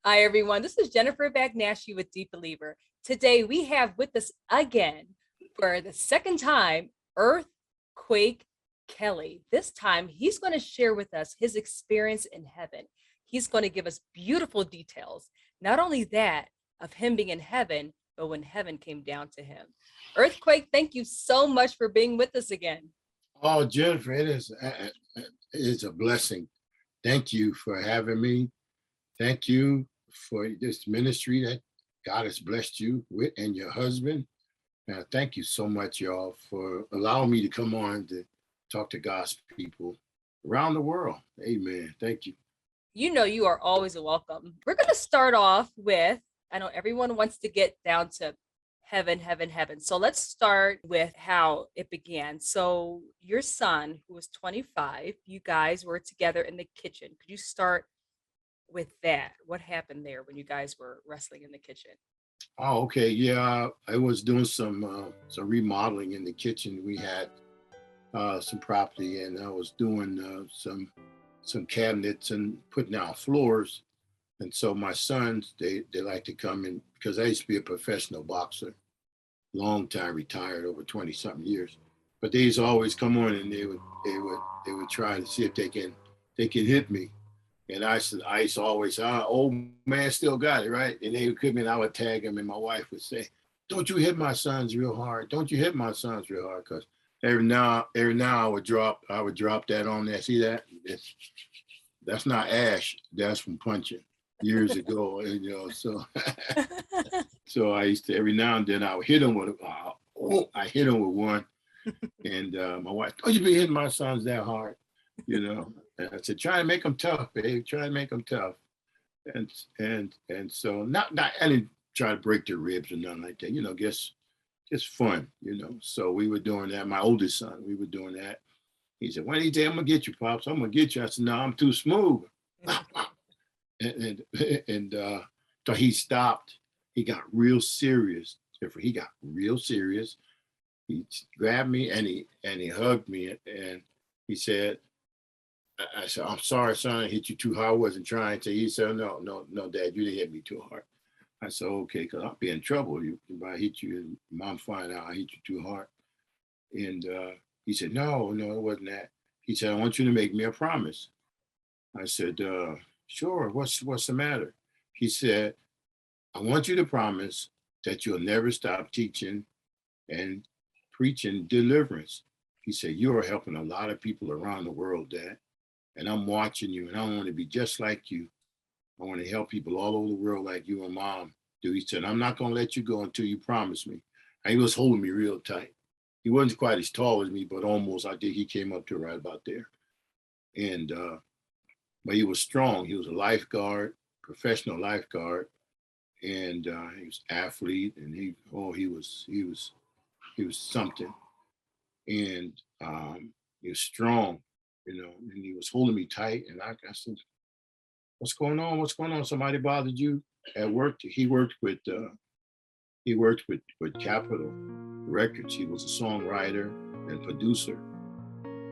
Hi, everyone. This is Jennifer Bagnaschi with DeepBeliever. Today, we have with us again for the second time, EarthquakeKelley. This time, he's going to share with us his experience in heaven. He's going to give us beautiful details, not only that of him being in heaven, but when heaven came down to him. Earthquake, thank you so much for being with us again. Oh, Jennifer, it is a blessing. Thank you for having me. Thank you for this ministry that God has blessed you with and your husband. Thank you so much, y'all, for allowing me to come on to talk to God's people around the world. Amen. Thank you. You know you are always welcome. We're going to start off with, I know everyone wants to get down to heaven, heaven, heaven. So let's start with how it began. So your son, who was 25, you guys were together in the kitchen. Could you start with that? What happened there when you guys were wrestling in the kitchen? Oh, okay. Yeah, I was doing some remodeling in the kitchen. We had some property, and I was doing some cabinets and putting out floors. And so my sons, they like to come in because I used to be a professional boxer, long time retired, over 20 something years. But they used to always come on and they would try to see if they can hit me. And I used to always say, old man still got it, right? And they would come in, I would tag him, and my wife would say, don't you hit my sons real hard. Don't you hit my sons real hard. Because every now I would drop that on there. See that? That's not ash. That's from punching years ago. So so I used to, every now and then I would hit him with one. And my wife, don't you be hitting my sons that hard, And I said, try to make them tough, babe. Try to make them tough. And so not I didn't try to break their ribs or nothing like that. Just fun, So we were doing that. My oldest son, we were doing that. He said, when he said, I'm gonna get you, Pops. I'm gonna get you. I said, no, I'm too smooth. and so he stopped. He got real serious. He got real serious. He grabbed me and he hugged me and he said, I said, I'm sorry, son, I hit you too hard. I wasn't trying to. He said, no, Dad, you didn't hit me too hard. I said, okay, because I'll be in trouble if I hit you and Mom find out I hit you too hard. And he said, no, it wasn't that. He said, I want you to make me a promise. I said, sure, what's the matter? He said, I want you to promise that you'll never stop teaching and preaching deliverance. He said, you are helping a lot of people around the world, Dad. And I'm watching you, and I want to be just like you. I want to help people all over the world like you and Mom do. He said, I'm not going to let you go until you promise me. And he was holding me real tight. He wasn't quite as tall as me, but almost. I think he came up to right about there. And but he was strong. He was a lifeguard, professional lifeguard, and he was athlete, and he was something. And he was strong, and he was holding me tight. And I said, what's going on? What's going on? Somebody bothered you at work? He worked with Capitol Records. He was a songwriter and producer.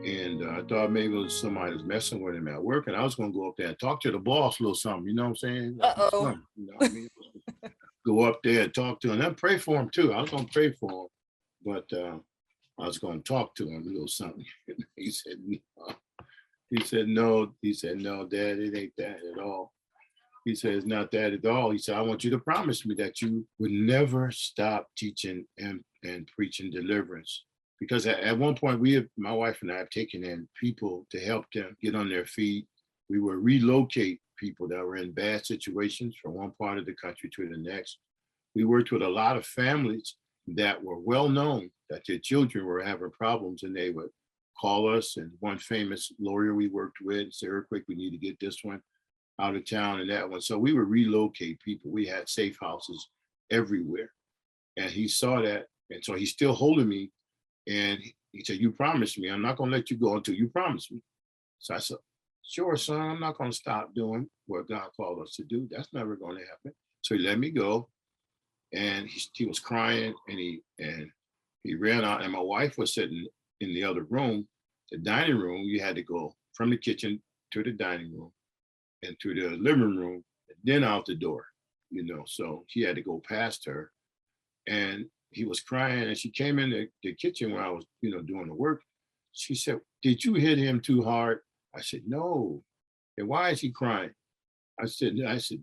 And I thought maybe it was somebody was messing with him at work. And I was going to go up there and talk to the boss a little something, you know what I'm saying? Uh-oh. Fun, I mean? Go up there and talk to him and pray for him too. I was going to pray for him, but I was going to talk to him a little something. He said, no. He said, no, Dad, it ain't that at all. He said, it's not that at all. He said, I want you to promise me that you would never stop teaching and preaching deliverance. Because at one point, my wife and I have taken in people to help them get on their feet. We would relocate people that were in bad situations from one part of the country to the next. We worked with a lot of families that were well known that their children were having problems, and they would call us. And one famous lawyer we worked with said, Earthquake, we need to get this one out of town and that one. So we would relocate people. We had safe houses everywhere. And he saw that. And so he's still holding me. And he said, you promised me. I'm not going to let you go until you promise me. So I said, sure, son, I'm not going to stop doing what God called us to do. That's never going to happen. So he let me go. And he was crying, and he ran out. And my wife was sitting in the other room, the dining room. You had to go from the kitchen to the dining room and to the living room. then out the door, so he had to go past her, and he was crying, and she came in the kitchen when I was, doing the work. She said, "Did you hit him too hard?" I said, "No." "And why is he crying?" I said,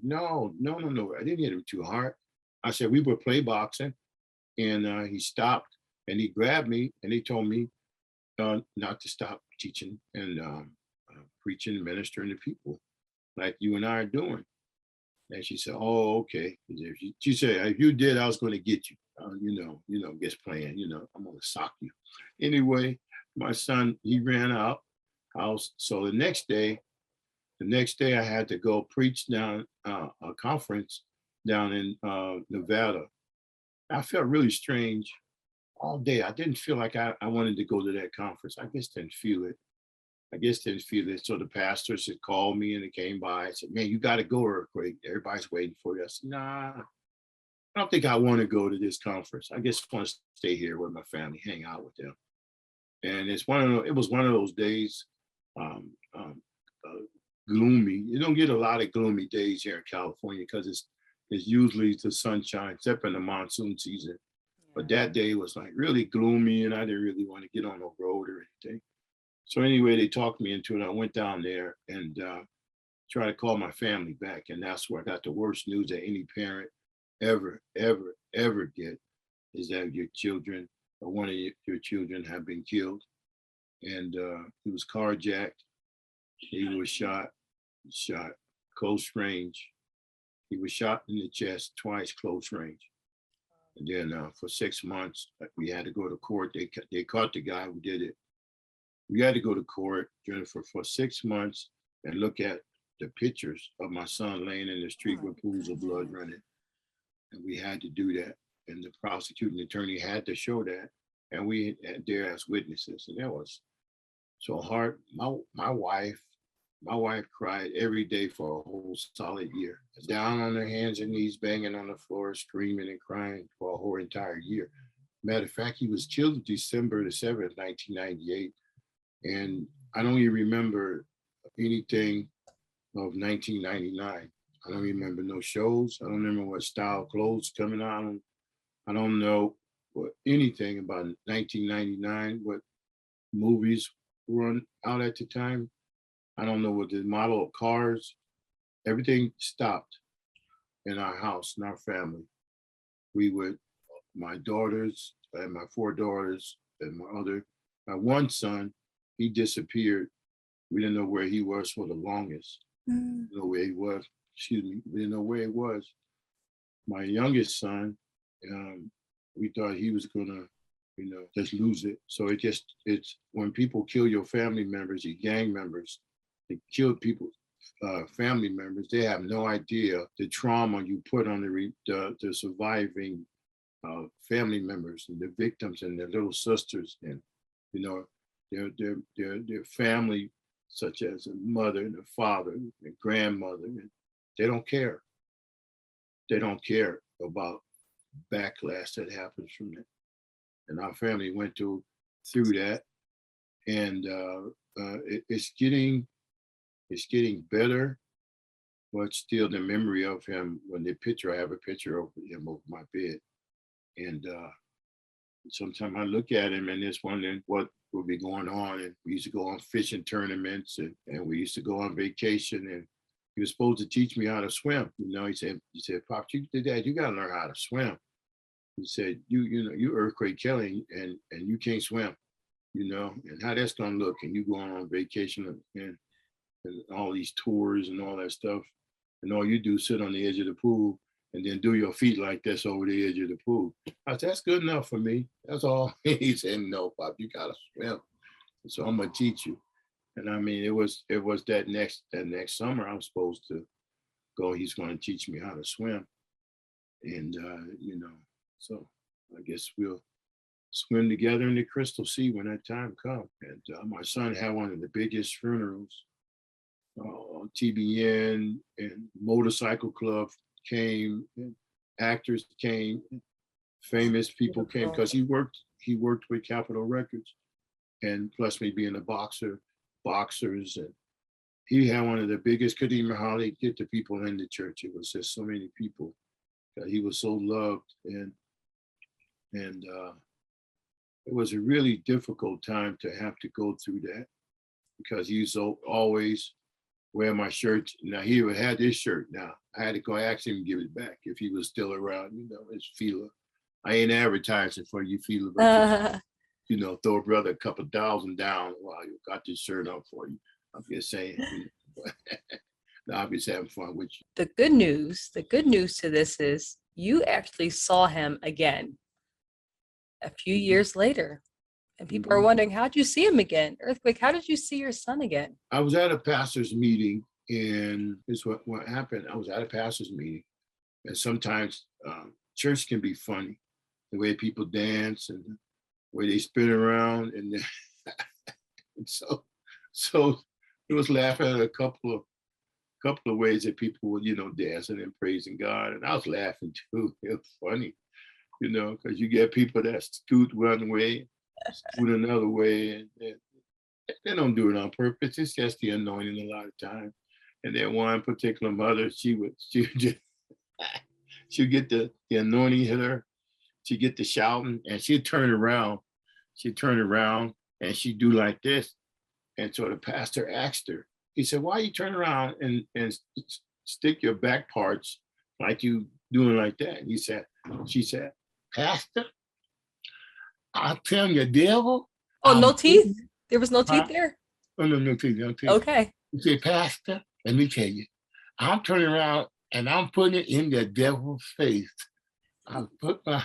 "No, no, no, no. I didn't hit him too hard." I said, "We were play boxing," and he stopped and he grabbed me and he told me not to stop teaching and preaching and ministering to people like you and I are doing. And she said, "Oh, okay." She said, "If you did, I was going to get you. Just playing. I'm going to sock you." Anyway, my son, he ran out house. So the next day, I had to go preach down a conference down in Nevada. I felt really strange all day. I didn't feel like I wanted to go to that conference. I just didn't feel it. So the pastors had called me and they came by and said, "Man, you got to go, Earthquake. Everybody's waiting for you." I said, "Nah, I don't think I want to go to this conference. I just want to stay here with my family, hang out with them." And it was one of those days, um, um, gloomy. You don't get a lot of gloomy days here in California because it's usually the sunshine, except in the monsoon season. But Yeah. that day was like really gloomy, and I didn't really want to get on the road or anything. So anyway, they talked me into it. I went down there and tried to call my family back, and that's where I got the worst news that any parent ever, ever, ever get is that your children or one of your children have been killed, and he was carjacked. He was shot close range. He was shot in the chest twice, close range. And then for 6 months, we had to go to court. They caught the guy who did it. We had to go to court, Jennifer, for 6 months and look at the pictures of my son laying in the Oh street my with pools of blood goodness. running. And we had to do that. And the prosecuting attorney had to show that. And we had there as witnesses. And that was so hard. My wife cried every day for a whole solid year, down on her hands and knees, banging on the floor, screaming and crying for a whole entire year. Matter of fact, he was killed December the 7th, 1998. And I don't even remember anything of 1999. I don't remember no shows. I don't remember what style clothes coming out. I don't know anything about 1999, what movies were out at the time. I don't know what the model of cars. Everything stopped in our house, in our family. We would, my daughters and my 4 daughters and my one son, he disappeared. We didn't know where he was for the longest. We didn't know where he was. Excuse me. We didn't know where he was. My youngest son, we thought he was gonna, just lose it. So it's when people kill your family members, your gang members, they kill people, family members. They have no idea the trauma you put on the surviving family members and the victims and their little sisters and their family, such as a mother and a father and a grandmother. And they don't care. They don't care about backlash that happens from that. And our family went through that, and it's getting better, but still the memory of him. When I have a picture of him over my bed, and sometimes I look at him and just wondering what will be going on. And we used to go on fishing tournaments, and we used to go on vacation, and he was supposed to teach me how to swim. He said, "Pop, Dad, you gotta learn how to swim." He said, you EarthquakeKelley, and you can't swim, and how that's gonna look, and you going on vacation and all these tours and all that stuff, and all you do is sit on the edge of the pool and then do your feet like this over the edge of the pool. I said, "That's good enough for me. That's all." He said, "No, Pop, you gotta swim. So I'm gonna teach you." And I mean, it was that next summer I was supposed to go. He's going to teach me how to swim, and so I guess we'll swim together in the Crystal Sea when that time comes. And my son had one of the biggest funerals. TBN and Motorcycle Club came, and actors came, famous people came Beautiful. because he worked with Capitol Records, and plus me being a boxer, boxers and he had one of the biggest Kadima holiday get the people in the church. It was just so many people. He was so loved, and it was a really difficult time to have to go through that because he used to always wear my shirt. Now he would have this shirt. Now I had to go ask him to give it back if he was still around. You know, his feeler. I ain't advertising for you, feeler, but you know, throw a brother a couple $1,000 down while you got this shirt up for you. I'm just saying. You know, no, I'm just having fun with you. The good news to this is you actually saw him again a few years later. And people are wondering, how'd you see him again? Earthquake, how did you see your son again? I was at a pastor's meeting, and this is what happened. I was at a pastor's meeting, and sometimes church can be funny. The way people dance and the way they spin around, and, and so it was laughing at a couple of ways that people were, you know, dancing and praising God, and I was laughing too. It was funny, you know, because you get people that scoot one way, scoot another way, and they don't do it on purpose. It's just the anointing a lot of times. And then one particular mother, she would just she'd get the anointing hit her. She'd get the shouting, and she'd turn around. She'd turn around and she'd do like this. And so the pastor asked her, he said, why you turn around and stick your back parts like you doing like that? And she said, Pastor, I'll tell you, devil. Oh, no teeth? There was no teeth there? Oh, no teeth, no teeth. Okay. He said, Pastor, let me tell you, I'm turning around and I'm putting it in the devil's face. I put my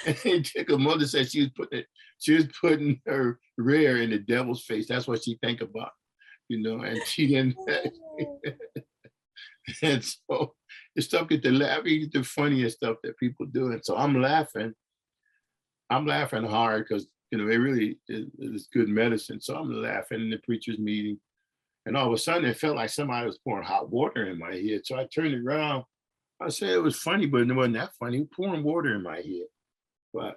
and her mother said she was putting her rear in the devil's face. That's what she think about, you know, and she didn't. And so the stuff get the laughing, the funniest stuff that people do. And so I'm laughing hard because, you know, it really is good medicine. So I'm laughing in the preacher's meeting. And all of a sudden it felt like somebody was pouring hot water in my head. So I turned around. I said it was funny, but it wasn't that funny. Pouring water in my head. But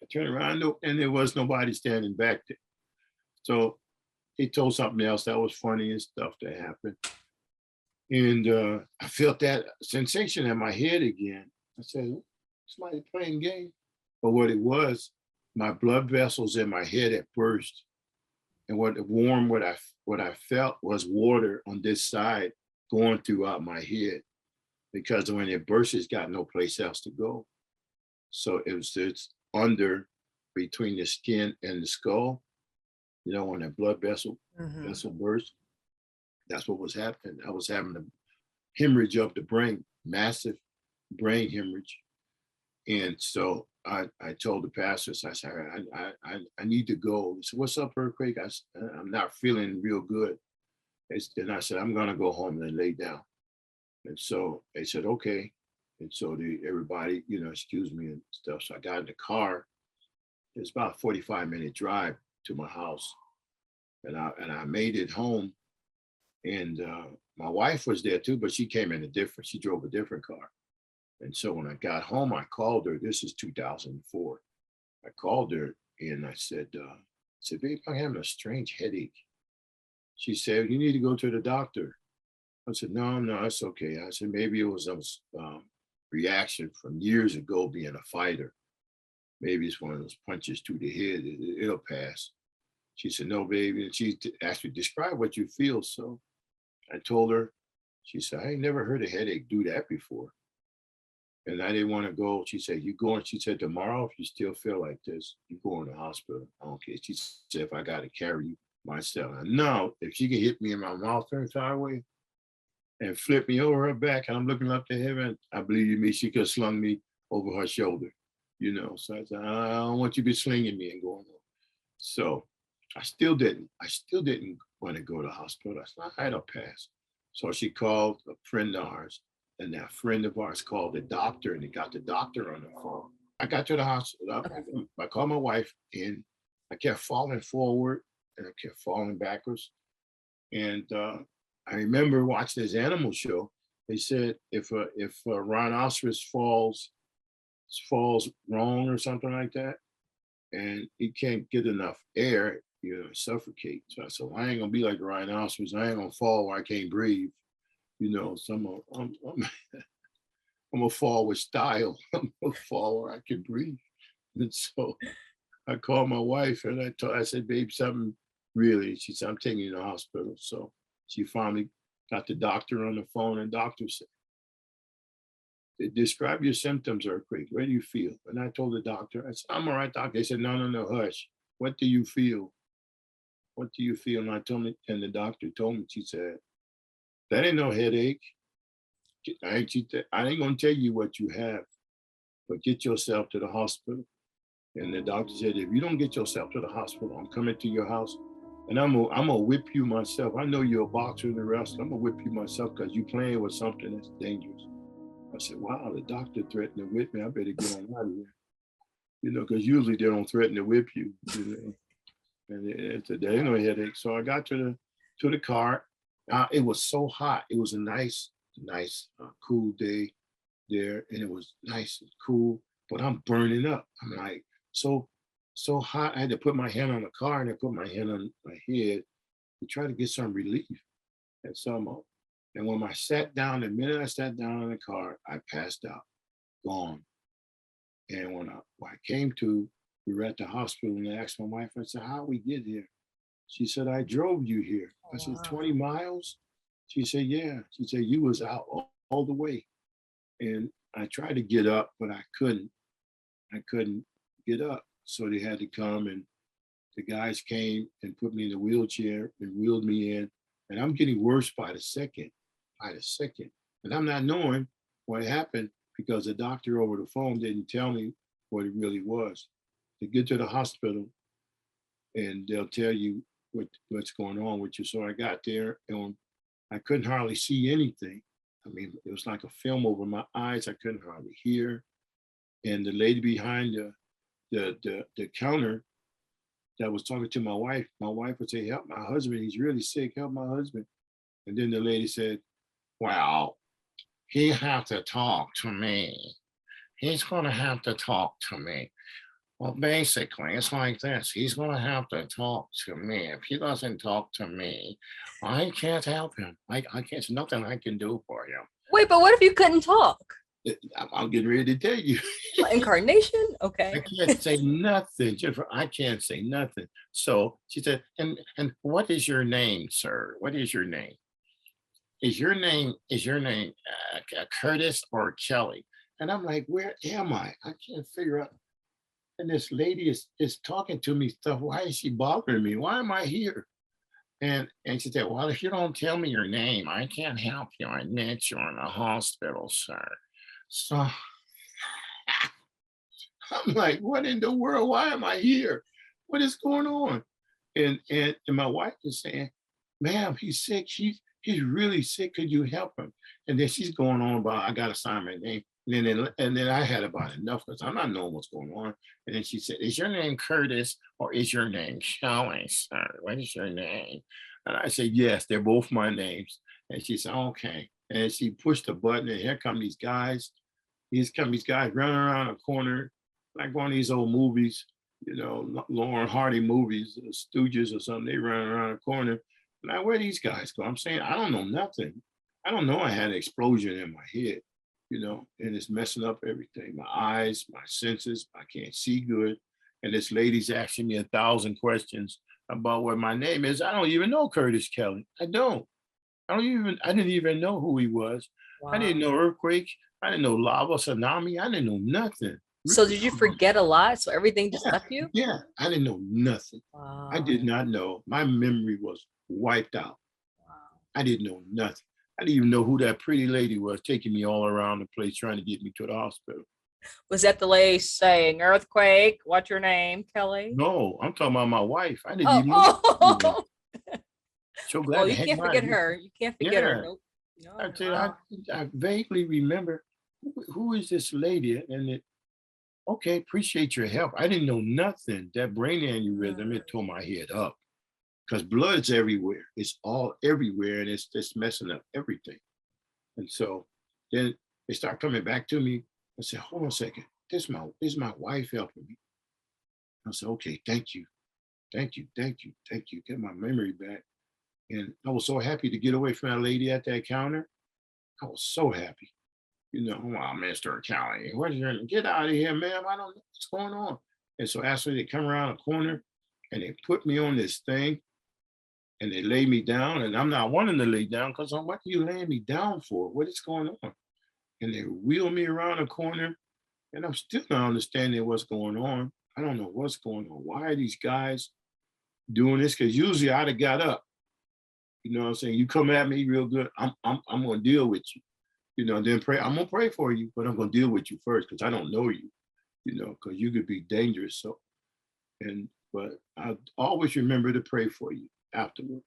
I turned around and there was nobody standing back there. So he told something else that was funny and stuff that happened. And I felt that sensation in my head again. I said, somebody playing game. But what it was, my blood vessels in my head had burst. And what I felt was water on this side going throughout my head. Because when it bursts, it's got no place else to go. So it's under between the skin and the skull. You know, when that blood vessel burst, that's what was happening. I was having a hemorrhage of the brain, massive brain hemorrhage. And so I told the pastors, I said, I need to go. He said, what's up, Earthquake? I'm not feeling real good. And I said, I'm gonna go home and lay down. And so they said, okay. And so everybody, you know, excuse me and stuff. So I got in the car. It was about a 45-minute drive to my house. And I made it home. And my wife was there too, but she drove a different car. And so when I got home, I called her. This is 2004. I called her and I said, babe, I'm having a strange headache. She said, you need to go to the doctor. I said, no, it's okay. I said, maybe it was a reaction from years ago being a fighter. Maybe it's one of those punches to the head. It'll pass. She said, no, baby. And she asked me, describe what you feel. So I told her, she said, I ain't never heard a headache do that before. And I didn't want to go. She said, you going? She said, tomorrow, if you still feel like this, you go in the hospital. I don't care. She said, if I got to carry you myself. No, if she could hit me in my mouth the entire way and flip me over her back and I'm looking up to heaven, I believe me, she could have slung me over her shoulder, you know. So I said, I don't want you to be slinging me and going on. So I still didn't want to go to the hospital. I said, I had a pass. So she called a friend of ours, and that friend of ours called the doctor, and he got the doctor on the phone. I got to the hospital. I called my wife, and I kept falling forward, and I kept falling backwards. And I remember watching this animal show. They said if a rhinoceros falls wrong or something like that, and he can't get enough air, suffocate. So I said, well, I ain't gonna be like a rhinoceros. I ain't gonna fall where I can't breathe. So I'm gonna fall with style. I'm gonna fall where I can breathe. And so I called my wife and I said, babe, something really. She said, I'm taking you to the hospital. So she finally got the doctor on the phone, and doctor said, describe your symptoms, Earthquake. Where do you feel? And I told the doctor, I said, I'm all right, doctor. They said, no, hush. What do you feel? What do you feel? And I told me, and the doctor told me, she said, that ain't no headache. I ain't gonna tell you what you have, but get yourself to the hospital. And the doctor said, if you don't get yourself to the hospital, I'm coming to your house and I'm gonna whip you myself. I know you're a boxer and the rest. I'm gonna whip you myself because you playing with something that's dangerous. I said, wow, the doctor threatened to whip me. I better get on out of here. Because usually they don't threaten to whip you. And there ain't no headache. So I got to the car. It was so hot. It was a nice, cool day there, and it was nice and cool. But I'm burning up. I'm like so hot. I had to put my hand on the car, and I put my hand on my head to try to get some relief at some. And when I sat down, the minute I sat down in the car, I passed out, gone. And when I came to, we were at the hospital, and I asked my wife, I said, how we get here? She said, I drove you here. I said, 20 miles? She said, yeah. She said, you was out all the way. And I tried to get up, but I couldn't. I couldn't get up. So they had to come, and the guys came and put me in the wheelchair and wheeled me in. And I'm getting worse by the second. And I'm not knowing what happened because the doctor over the phone didn't tell me what it really was. To get to the hospital, and they'll tell you what's going on with you. So I got there, and I couldn't hardly see anything. I mean, it was like a film over my eyes. I couldn't hardly hear. And the lady behind the counter that was talking to my wife would say, help my husband. He's really sick. Help my husband. And then the lady said, well, he have to talk to me. He's going to have to talk to me. Well, basically, it's like this. He's going to have to talk to me. If he doesn't talk to me, I can't help him. I can't. There's nothing I can do for you. Wait, but what if you couldn't talk? I'm getting ready to tell you. Incarnation? Okay. I can't say nothing, Jennifer. I can't say nothing. So she said, and what is your name, sir? What is your name? Is your name Curtis or Kelley? And I'm like, where am I? I can't figure out. And this lady is talking to me stuff. Why is she bothering me? Why am I here? And she said, well, if you don't tell me your name, I can't help you. I admit you're in the hospital, sir. So I'm like, what in the world? Why am I here? What is going on? And my wife is saying, ma'am, he's sick. He's really sick. Could you help him? And then she's going on about, I got to sign my name. And then I had about enough because I'm not knowing what's going on. And then she said, is your name Curtis or is your name Kelley, sir? What is your name? And I said, yes, they're both my names. And she said, okay. And she pushed the button, and here come these guys. These guys running around a corner, like one of these old movies, Lauren Hardy movies, Stooges or something. They run around a corner. Now, where these guys go? I'm saying, I don't know nothing. I don't know I had an explosion in my head. And it's messing up everything. My eyes, my senses, I can't see good. And this lady's asking me 1,000 questions about what my name is. I don't even know Curtis Kelley. I didn't even know who he was. Wow. I didn't know earthquake. I didn't know lava, tsunami. I didn't know nothing. So did you forget a lot? So everything just left you? Yeah, I didn't know nothing. Wow. I did not know. My memory was wiped out. Wow. I didn't know nothing. I didn't even know who that pretty lady was taking me all around the place trying to get me to the hospital. Was that the lady saying, earthquake, what's your name, Kelley? No, I'm talking about my wife. I didn't even know. Oh. So glad. Well, you can't forget her. You can't forget her. Nope. No, I vaguely remember who is this lady? And okay, appreciate your help. I didn't know nothing. That brain aneurysm, it tore my head up. Because blood's everywhere. It's all everywhere, and it's just messing up everything. And so then they start coming back to me. I said, hold on a second. This is my wife helping me. I said, okay, thank you. thank you, thank you, thank you. Get my memory back. And I was so happy to get away from that lady at that counter. I was so happy. You know, wow, Mr. Kelley, where's your, get out of here, ma'am. I don't know what's going on. And so actually they come around a corner and they put me on this thing and they lay me down. And I'm not wanting to lay down because I'm, what are you laying me down for? What is going on? And they wheel me around a corner and I'm still not understanding what's going on. I don't know what's going on. Why are these guys doing this? Because usually I'd have got up. You know what I'm saying? You come at me real good, I'm gonna deal with you. You know, then pray. I'm gonna pray for you, but I'm gonna deal with you first because I don't know you. You know, because you could be dangerous. So, and but I always remember to pray for you afterwards.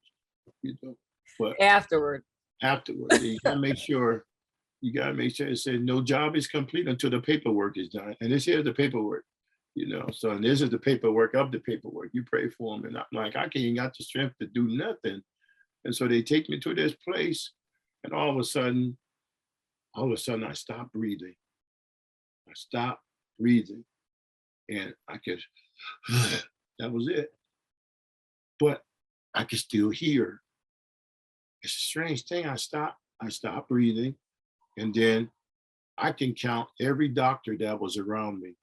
You know, but Afterward. afterwards, you gotta make sure. You gotta make sure it says no job is complete until the paperwork is done. And this here's the paperwork. You know, so and this is the paperwork of the paperwork. You pray for them, and I'm like, I can't got the strength to do nothing. And so they take me to this place, and all of a sudden, I stopped breathing. I stopped breathing, and I could. That was it. But I could still hear. It's a strange thing. I stopped breathing, and then I can count every doctor that was around me.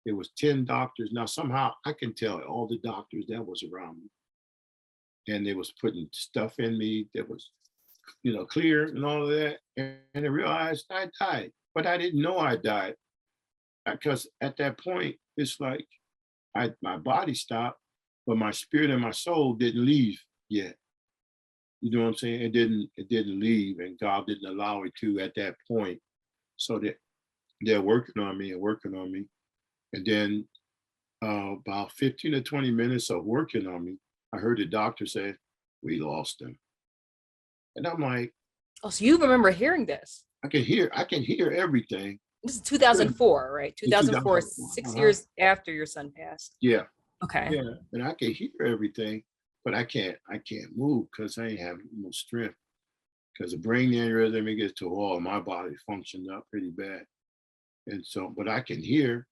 It was 10 doctors. Now somehow I can tell all the doctors that was around me, and they was putting stuff in me that was, you know, clear and all of that. And I realized I died, but I didn't know I died because at that point it's like my body stopped, but my spirit and my soul didn't leave yet. You know what I'm saying? It didn't leave, and God didn't allow it to at that point. So that they're working on me and working on me, and then about 15 to 20 minutes of working on me, I heard the doctor say, "We lost him," and I'm like, Oh, so you remember hearing this? I can hear everything. This is 2004, right? In 2004, 2004. 6 years after your son passed. Yeah, Okay. yeah, and I can hear everything, but I can't move because I ain't having no strength. Because the brain aneurysm, it gets to all my body functioned up pretty bad, and so, but I can hear,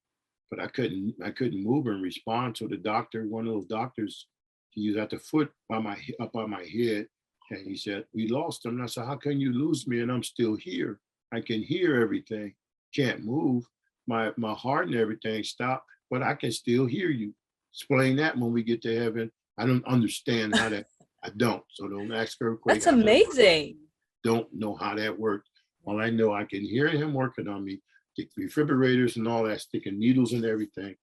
but I couldn't move and respond. So the doctor, one of those doctors, he was at the foot by up by my head, and he said, "We lost him." And I said, "How can you lose me and I'm still here? I can hear everything, can't move. My heart and everything stopped, but I can still hear you." Explain that when we get to heaven. I don't understand how that. I don't. So don't ask earthquake. That's amazing. Don't know how that worked. All I know, I can hear him working on me, the defibrillators and all that, sticking needles and everything.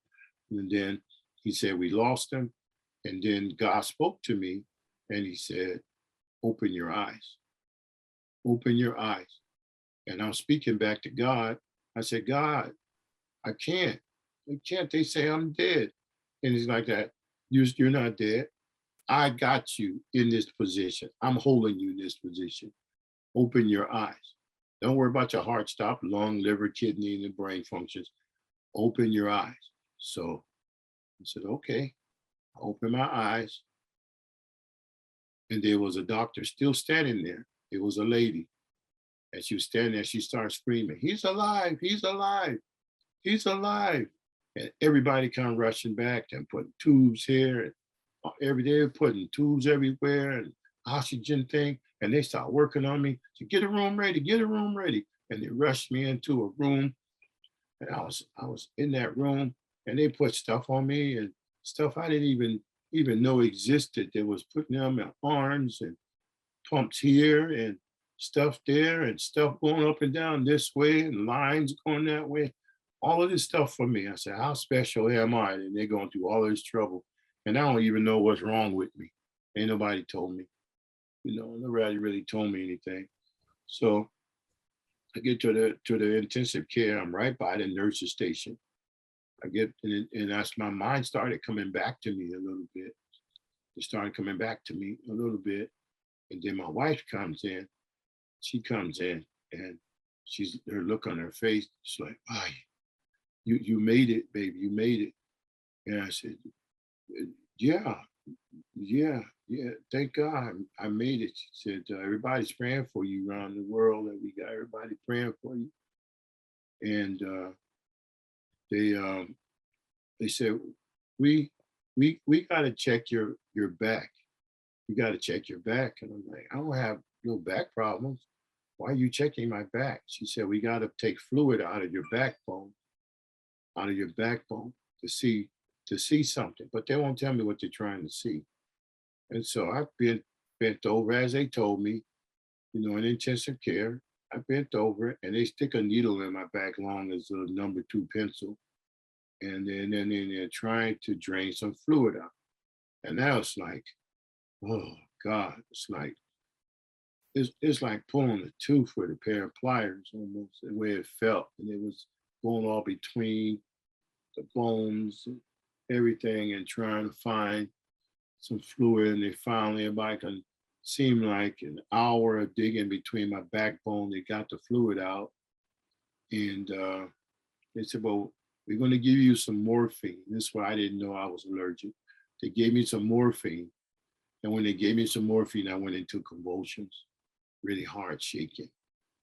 And then he said, "We lost him." And then God spoke to me and he said, "Open your eyes, open your eyes." And I'm speaking back to God. I said, "God, I can't. I can't. They say I'm dead." And he's like that. You're not dead. I got you in this position. I'm holding you in this position. Open your eyes. Don't worry about your heart stop, lung, liver, kidney, and the brain functions. Open your eyes. So I said, "Okay." I opened my eyes, and there was a doctor still standing there. It was a lady, and she was standing there. She started screaming, "He's alive! He's alive! He's alive!" And everybody come rushing back and putting tubes here, and every day putting tubes everywhere and oxygen thing. And they start working on me to get a room ready, get a room ready. And they rushed me into a room, and I was in that room, and they put stuff on me and stuff I didn't even know existed. They was putting them in arms and pumps here and stuff there and stuff going up and down this way and lines going that way. All of this stuff for me. I said, "How special am I?" And they're going through all this trouble. And I don't even know what's wrong with me. Ain't nobody told me. You know, nobody really told me anything. So I get to the intensive care. I'm right by the nurse's station. I get and that's my mind started coming back to me a little bit. It started coming back to me a little bit. And then my wife comes in. She comes in and she's her look on her face. It's like, "Ah, you made it, baby. You made it." And I said, "Yeah, yeah, yeah. Thank God I made it." She said, "Everybody's praying for you around the world, and we got everybody praying for you." And they said, "We we got to check your back. You got to check your back. And I'm like, I don't have no back problems. Why are you checking my back? She said, we got to take fluid out of your backbone to see something. But they won't tell me what they're trying to see. And so I've been bent over as they told me, in intensive care. I bent over and they stick a needle in my back long as a number 2 pencil. And then they're trying to drain some fluid out. And now it's like, oh God, it's like pulling a tooth with a pair of pliers, almost the way it felt. And it was going all between the bones and everything and trying to find some fluid. And they finally, about seemed like an hour of digging between my backbone. They got the fluid out. And they said, well, we're going to give you some morphine. This is why I didn't know I was allergic. They gave me some morphine. And when they gave me some morphine, I went into convulsions, really hard shaking.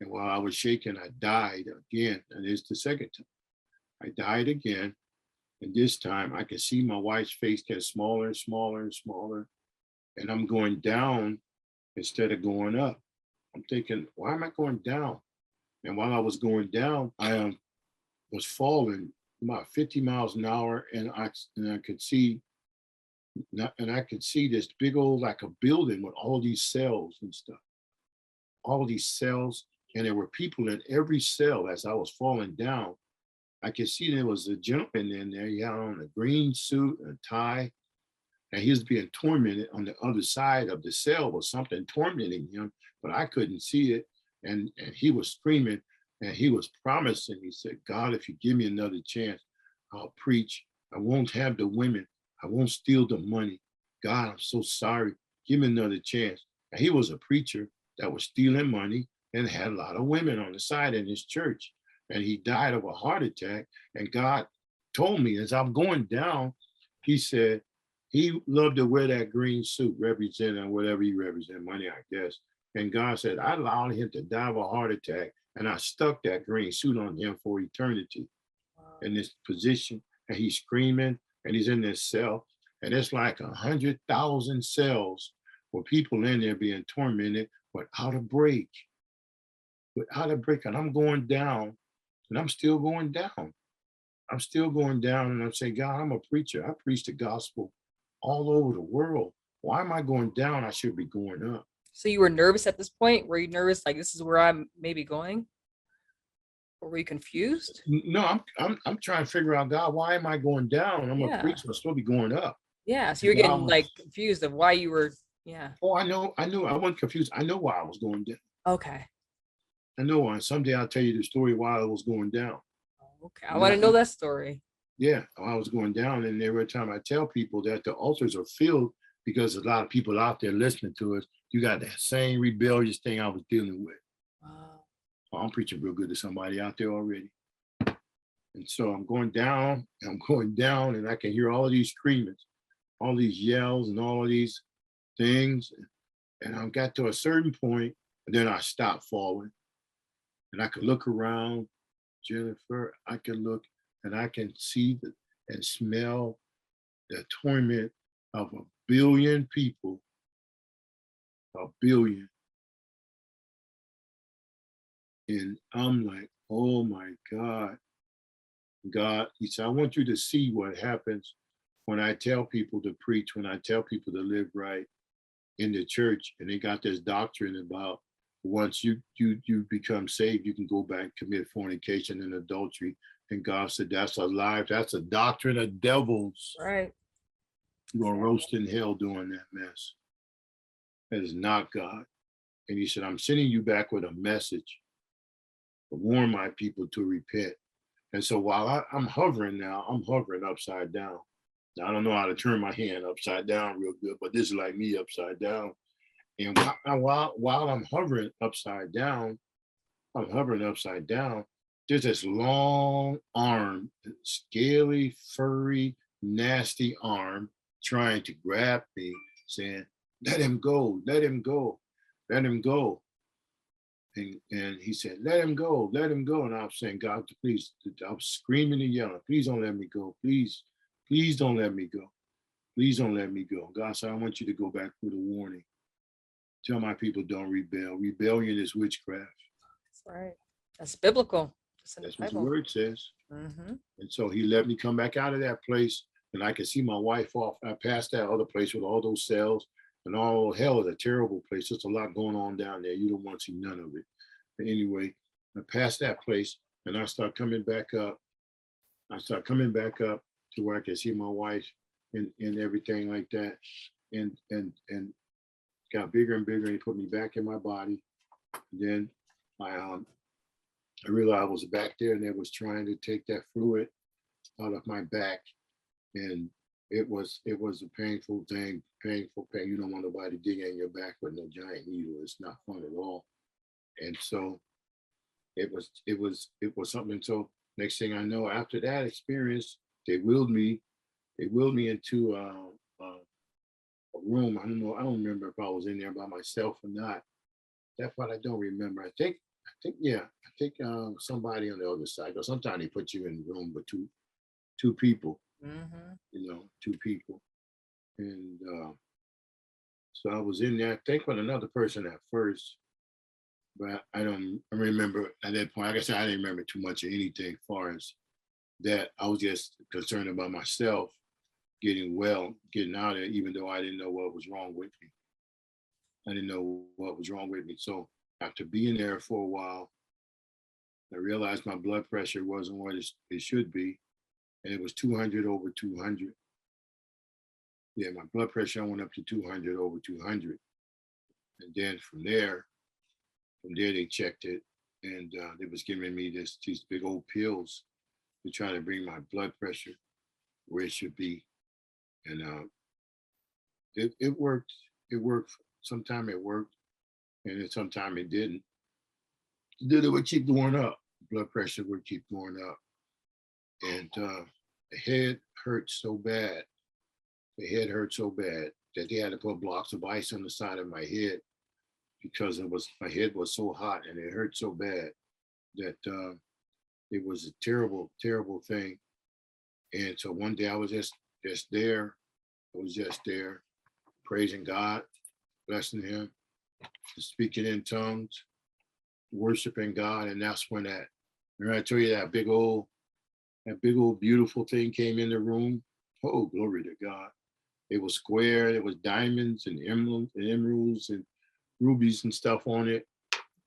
And while I was shaking, I died again. And it's the second time. I died again. And this time I could see my wife's face get smaller and smaller and smaller. And I'm going down instead of going up. I'm thinking, why am I going down? And while I was going down, I was falling about 50 miles an hour, and I could see, this big old, like a building with all these cells and stuff, all these cells, and there were people in every cell. As I was falling down, I could see there was a gentleman in there. He had on a green suit and a tie, and he was being tormented on the other side of the cell with something tormenting him, but I couldn't see it. And he was screaming, and he was promising. He said, God, if you give me another chance, I'll preach. I won't have the women. I won't steal the money. God, I'm so sorry. Give me another chance. And he was a preacher that was stealing money and had a lot of women on the side in his church. And he died of a heart attack. And God told me as I'm going down, he said, he loved to wear that green suit representing whatever he represented, money, I guess. And God said, I allowed him to die of a heart attack, and I stuck that green suit on him for eternity in this position. And he's screaming, and he's in this cell. And it's like 100,000 cells with people in there being tormented without a break. And I'm going down, and I'm still going down. I'm still going down, and I'm saying, God, I'm a preacher. I preach the gospel all over the world. Why am I going down? I should be going up. So you were nervous at this point? Were you nervous, like this is where I'm maybe going? Or were you confused? No, I'm trying to figure out, God, why am I going down? I'm a preacher. I'm supposed to be going up. Yeah. So you're getting like confused of why you were, yeah. Oh, I knew. I wasn't confused. I know why I was going down. Okay. I know why. Someday I'll tell you the story why I was going down. Okay. I want to know that story. Yeah, I was going down, and every time I tell people that the altars are filled because a lot of people out there listening to us, you got that same rebellious thing I was dealing with. Wow. Well, I'm preaching real good to somebody out there already. And so I'm going down, and I can hear all of these screamings, all these yells, and all of these things. And I got to a certain point, and then I stopped falling. And I could look around, Jennifer, I can look, and I can see and smell the torment of 1 billion people. 1 billion. And I'm like, oh my God. God, he said, I want you to see what happens when I tell people to preach, when I tell people to live right in the church. And they got this doctrine about once you become saved, you can go back and commit fornication and adultery. And God said, that's a lie. That's a doctrine of devils. Right. You're going to roast in hell doing that mess. That is not God. And he said, I'm sending you back with a message to warn my people to repent. And so while I'm hovering now, I'm hovering upside down. Now, I don't know how to turn my hand upside down real good, but this is like me upside down. And while I'm hovering upside down, there's this long arm, scaly, furry, nasty arm trying to grab me, saying, let him go, let him go, let him go. And he said, let him go, let him go. And I was saying, God, please, I was screaming and yelling, please don't let me go, please don't let me go. Please don't let me go. God said, I want you to go back with a warning. Tell my people don't rebel. Rebellion is witchcraft. That's right. That's biblical. That's what the word says. Mm-hmm. And so he let me come back out of that place, and I could see my wife off. I passed that other place with all those cells, and all hell is a terrible place. There's a lot going on down there. You don't want to see none of it. But anyway, I passed that place, and I start coming back up. I start coming back up to where I can see my wife and everything like that, and got bigger and bigger. And he put me back in my body. And then I realized I was back there, and they was trying to take that fluid out of my back, and it was a painful thing, painful pain. You don't want nobody digging in your back with no giant needle. It's not fun at all. And so it was something. So next thing I know, after that experience, they willed me into a room. I don't remember if I was in there by myself or not. That part I don't remember. I think somebody on the other side. Because sometimes they put you in the room with two people. Mm-hmm. Two people. And so I was in there, I think, with another person at first. But I remember at that point, like I said, I didn't remember too much of anything as far as that. I was just concerned about myself getting well, getting out of it, even though I didn't know what was wrong with me. So after being there for a while, I realized my blood pressure wasn't what it should be. And it was 200 over 200. Yeah, my blood pressure went up to 200 over 200. And then from there they checked it, and they was giving me these big old pills to try to bring my blood pressure where it should be. And it worked. It worked. Sometimes it worked, and then sometimes it didn't. It would keep going up. Blood pressure would keep going up, and the head hurt so bad. The head hurt so bad that they had to put blocks of ice on the side of my head, because my head was so hot and it hurt so bad that it was a terrible, terrible thing. And so one day I was just there. I was just there, praising God, blessing Him, speaking in tongues, worshiping God. And that's when remember I told you that big old beautiful thing came in the room. Oh, glory to God. It was square. It was diamonds and emeralds and rubies and stuff on it.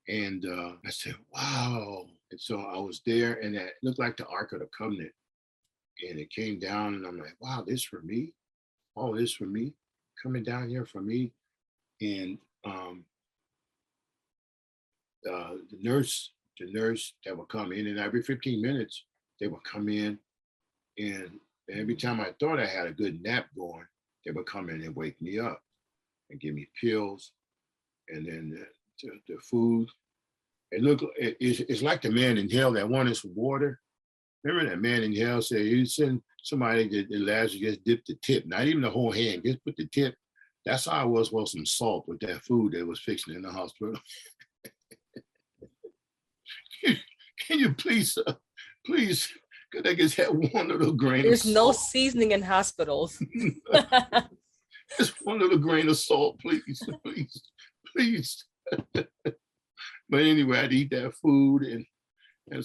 And I said, wow. And so I was there, and it looked like the Ark of the Covenant. And it came down, and I'm like, wow, this for me? All this for me? Coming down here for me? And the nurse that would come in, and every 15 minutes, they would come in, and every time I thought I had a good nap going, they would come in and wake me up and give me pills, and then the food. It's like the man in hell that wanted some water. Remember that man in hell said, you send somebody that allows you just dip the tip, not even the whole hand, just put the tip. That's how I was some salt with that food that was fixing in the hospital. Can you please, could I just have one little grain There's of salt? no seasoning in hospitals. Just one little grain of salt, please, please, please. But anyway, I'd eat that food, and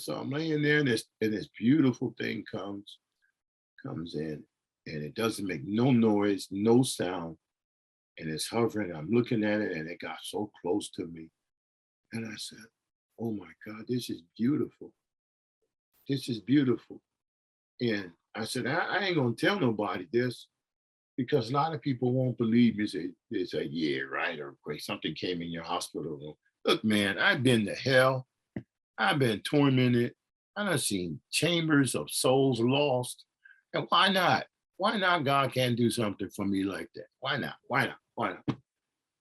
so I'm laying there, and this beautiful thing comes in, and it doesn't make no noise, no sound, and it's hovering. I'm looking at it, and it got so close to me, and I said, oh my God, this is beautiful. This is beautiful. And I said, I ain't gonna tell nobody this, because a lot of people won't believe me. They say, yeah, right, or something came in your hospital room. Look, man, I've been to hell. I've been tormented. I've seen chambers of souls lost. And why not? Why not God can't do something for me like that? Why not? Why not? Why not?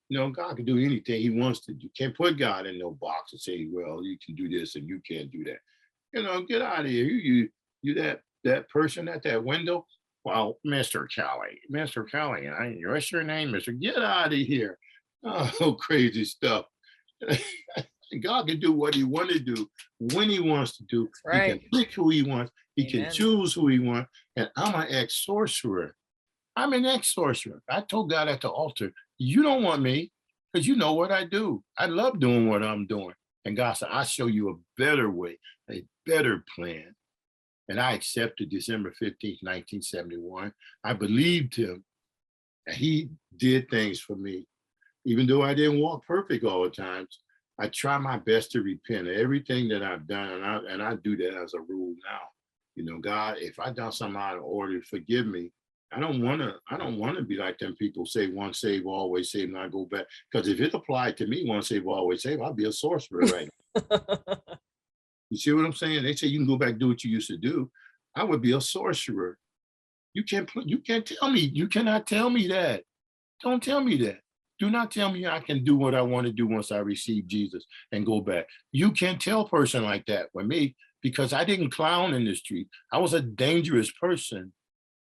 You know, God can do anything He wants to do. You can't put God in no box and say, well, you can do this and you can't do that. You know, get out of here. You that person at that window. Well, Mr. Kelley, what's your name, Mr. Get out of here. Oh, crazy stuff. God can do what He wants to do when He wants to do. Right. He can pick who He wants. He Amen. can choose who He wants. And I'm an ex-sorcerer. I'm an ex-sorcerer. I told God at the altar, you don't want me because you know what I do. I love doing what I'm doing. And God said, I'll show you a better way, a better plan. And I accepted December 15th, 1971. I believed him, and he did things for me. Even though I didn't walk perfect all the times, I try my best to repent of everything that I've done. And I do that as a rule now. You know, God, if I done something out of order, forgive me. I don't want to be like them people say once saved, always saved, and I go back. Because if it applied to me, once saved, always saved, I'd be a sorcerer right now. You see what I'm saying? They say you can go back and do what you used to do. I would be a sorcerer. You can't tell me, you cannot tell me that. Don't tell me that. Do not tell me I can do what I want to do once I receive Jesus and go back. You can't tell a person like that with me because I didn't clown in the street. I was a dangerous person,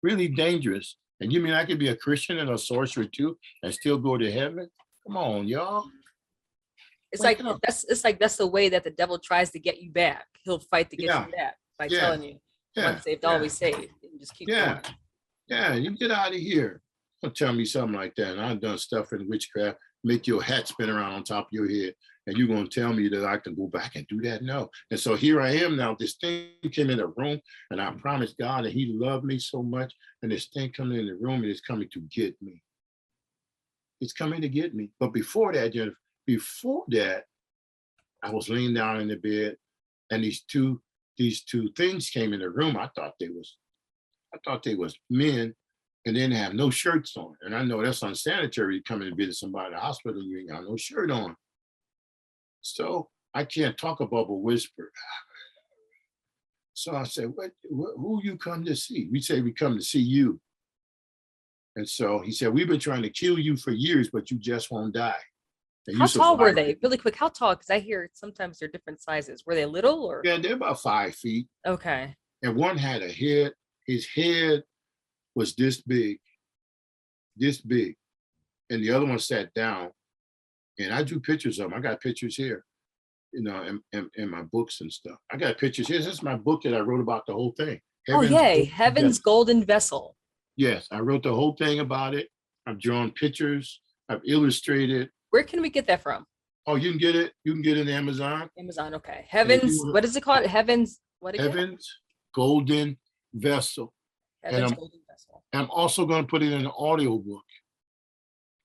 really dangerous. And you mean I could be a Christian and a sorcerer too and still go to heaven? Come on, y'all. It's Wake like up. that's the way that the devil tries to get you back. He'll fight to get Yeah, you back by yeah, telling you yeah, once saved, yeah, always saved. And just keep yeah, doing it. yeah. You get out of here. Don't tell me something like that. And I've done stuff in witchcraft, make your hat spin around on top of your head. And you're going to tell me that I can go back and do that? No. And so here I am now. This thing came in the room, and I promised God that he loved me so much. And this thing coming in the room, and it's coming to get me. It's coming to get me. But before that, Jennifer, before that, I was laying down in the bed, and these two things came in the room. I thought they was men, and they didn't have no shirts on. And I know that's unsanitary to come in and visit somebody at the hospital, you ain't got no shirt on. So I can't talk above a whisper. So I said, who you come to see? We say we come to see you. And so he said, we've been trying to kill you for years, but you just won't die. And How you tall were survived they? it. Really quick, how tall? Because I hear sometimes they're different sizes. Were they little or Yeah, they're about 5 feet. okay? And one had a head, his head was this big. And the other one sat down. And I drew pictures of them. I got pictures here, you know, in my books and stuff. I got pictures here. This is my book that I wrote about the whole thing. Oh Heaven's yay, Golden Heaven's Vessel. Golden Vessel. Yes, I wrote the whole thing about it. I've drawn pictures. I've illustrated. Where can we get that from? Oh, you can get it. You can get it on Amazon. Amazon. Okay. And if Heaven's. What is it called? Heaven's. What again? Heaven's Golden Vessel. Heaven's And Golden Vessel. I'm also going to put it in an audio book.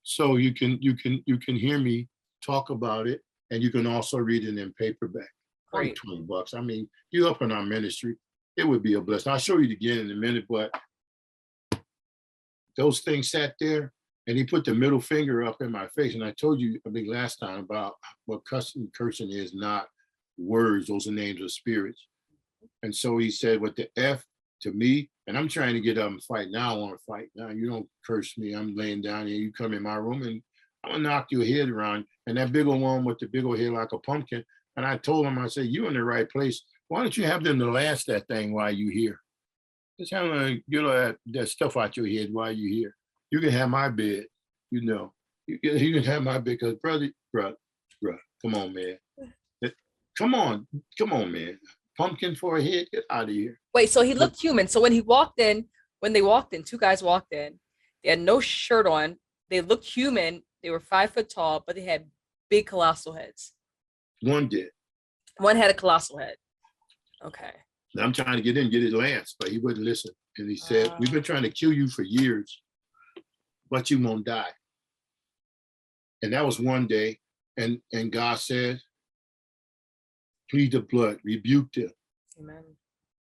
So you can hear me talk about it, and you can also read it in paperback. Only Great. $20. I mean, you up in our ministry, it would be a blessing. I'll show you it again in a minute, but those things sat there, and he put the middle finger up in my face. And I told you, I think last time, about what cussing is not words; those are names of spirits. And so he said, with the F to me, and I'm trying to get up and fight now. I want to fight now. You don't curse me. I'm laying down here. You come in my room, and I'm gonna knock your head around. And that big old one with the big old head like a pumpkin. And I told him, I said, you in the right place. Why don't you have them to last that thing while you here? Just have them get all that stuff out your head while you here. You can have my bed, you know. You can have my bed, because brother, come on, man. Come on, man. Pumpkin for a head, get out of here. Wait, so he looked human. So when they walked in, two guys walked in. They had no shirt on. They looked human. They were 5 foot tall, but they had big colossal heads. One did. One had a colossal head. Okay. And I'm trying to get his lance, but he wouldn't listen. And he said, we've been trying to kill you for years, but you won't die. And that was one day. And God said, plead the blood, rebuke them. Amen.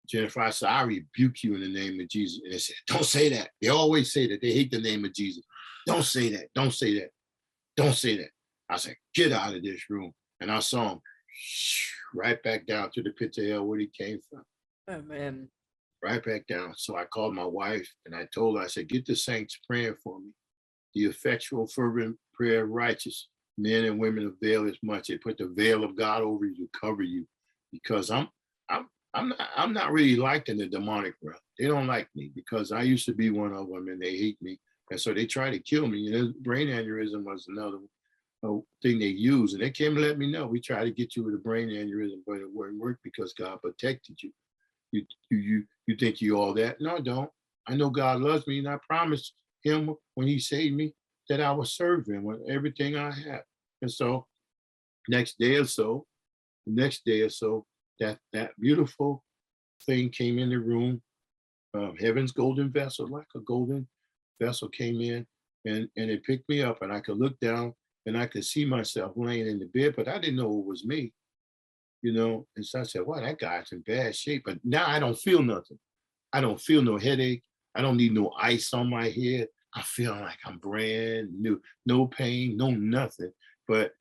Jennifer, I said, I rebuke you in the name of Jesus. And they said, don't say that. They always say that. They hate the name of Jesus. Don't say that. Don't say that. Don't say that. I said, get out of this room. And I saw him right back down to the pits of hell where he came from. Oh, man. Right back down. So I called my wife and I told her, I said, get the saints praying for me. The effectual, fervent prayer of righteous men and women avail as much. They put the veil of God over you to cover you, because I'm not really liked in the demonic realm. They don't like me because I used to be one of them, and they hate me, and so they try to kill me. You know, brain aneurysm was another thing they use, and they came and let me know. We tried to get you with a brain aneurysm, but it wouldn't work because God protected you. You think you all that? No, I don't. I know God loves me, and I promised him when he saved me that I would serve him with everything I have. And so next day or so, that beautiful thing came in the room, heaven's golden vessel, like a golden vessel came in, and it picked me up, and I could look down and I could see myself laying in the bed, but I didn't know it was me, you know. And so I said, wow, that guy's in bad shape. But now I don't feel nothing. I don't feel no headache. I don't need no ice on my head. I feel like I'm brand new, no pain, no nothing. But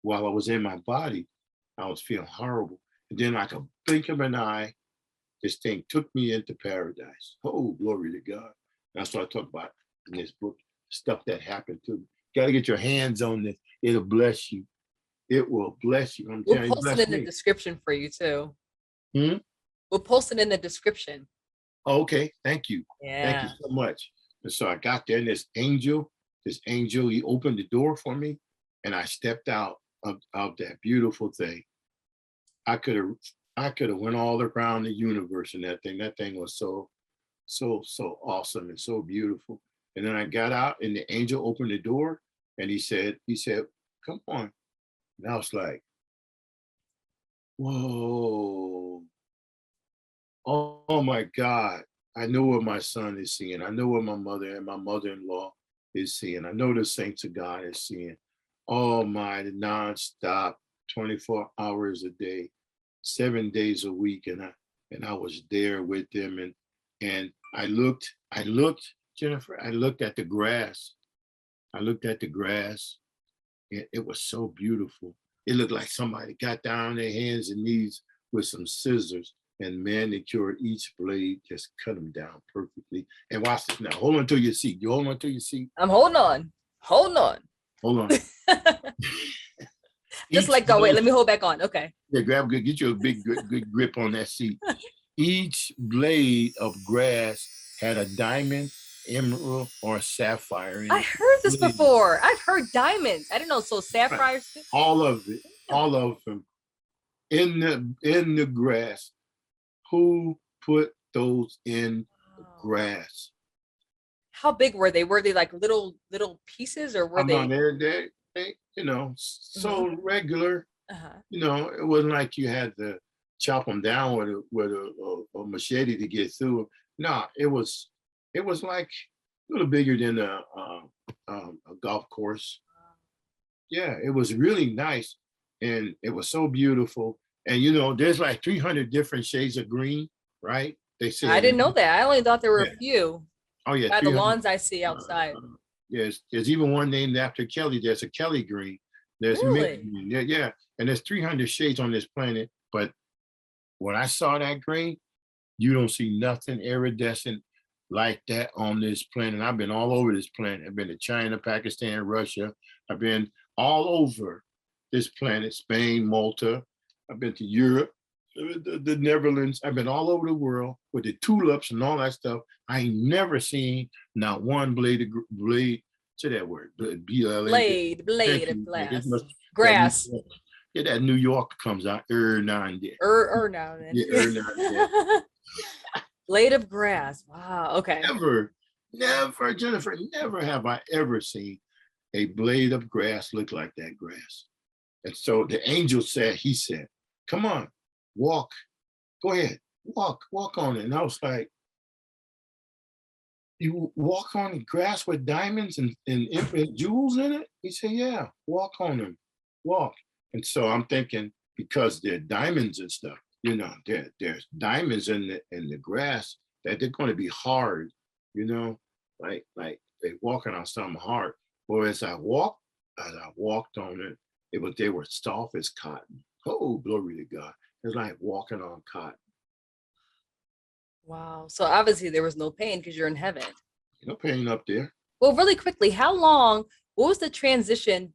while I was in my body, I was feeling horrible. And then like a blink of an eye, this thing took me into paradise. Oh, glory to God. That's what I talk about in this book, stuff that happened to me. Got to get your hands on this. It'll bless you. It will bless you. I'm We'll telling you, post it bless in the me. description for you too. Hmm? We'll post it in the description. Okay, thank you. Thank you Yeah. so much. And so I got there, and this angel, he opened the door for me, and I stepped out of that beautiful thing. I could have went all around the universe in that thing. That thing was so awesome and so beautiful. And then I got out, and the angel opened the door, and he said, come on. And I was like, whoa. Oh my God. I know what my son is seeing. I know what my mother and my mother-in-law is seeing. I know the saints of God is seeing. Oh my, nonstop, 24 hours a day, 7 days a week. And I was there with them. And I looked, Jennifer, I looked at the grass. I looked at the grass. It was so beautiful. It looked like somebody got down on their hands and knees with some scissors and manicured each blade, just cut them down perfectly. And watch this now. Hold on to your seat. You hold on to your seat. I'm holding on. Hold on. Hold on. Just let go. Wait, let me hold back on. Okay. Yeah, get you a big good grip on that seat. Each blade of grass had a diamond, emerald, or sapphire in it. I heard this before. I've heard diamonds. I didn't know. So sapphires. Right. All of them in the grass. Who put those in the grass? How big were they? Were they like little pieces, or were they? They so regular. You know, it wasn't like you had to chop them down with a machete to get through. No, it was like a little bigger than a golf course. Yeah, it was really nice, and it was so beautiful. And you know, there's like 300 different shades of green, right? They say. I didn't know that. I only thought there were a few. Oh yeah, By the lawns I see outside. Yes, there's even one named after Kelley. There's a Kelley green. There's really? green. Yeah, and there's 300 shades on this planet. But when I saw that green, you don't see nothing iridescent like that on this planet. I've been all over this planet. I've been to China, Pakistan, Russia. I've been all over this planet, Spain, Malta. I've been to Europe, the Netherlands. I've been all over the world with the tulips and all that stuff. I ain't never seen not one blade, say that word, blade of glass. Grass. Yeah, that New York comes out now and then. Now and then. Yeah, now and then. Blade of grass. Wow. Okay. Never, Jennifer, never have I ever seen a blade of grass look like that grass. And so the angel said, he said, come on, walk, go ahead, walk on it. And I was like, you walk on the grass with diamonds and jewels in it? He said, yeah, walk on them, walk. And so I'm thinking, because they're diamonds and stuff, you know, there's diamonds in the grass, that they're going to be hard, you know, like they're walking on something hard. But as I walked on it, they were soft as cotton. Oh, glory to God. It's like walking on cotton. Wow. So obviously there was no pain because you're in heaven. No pain up there. Well, really quickly, what was the transition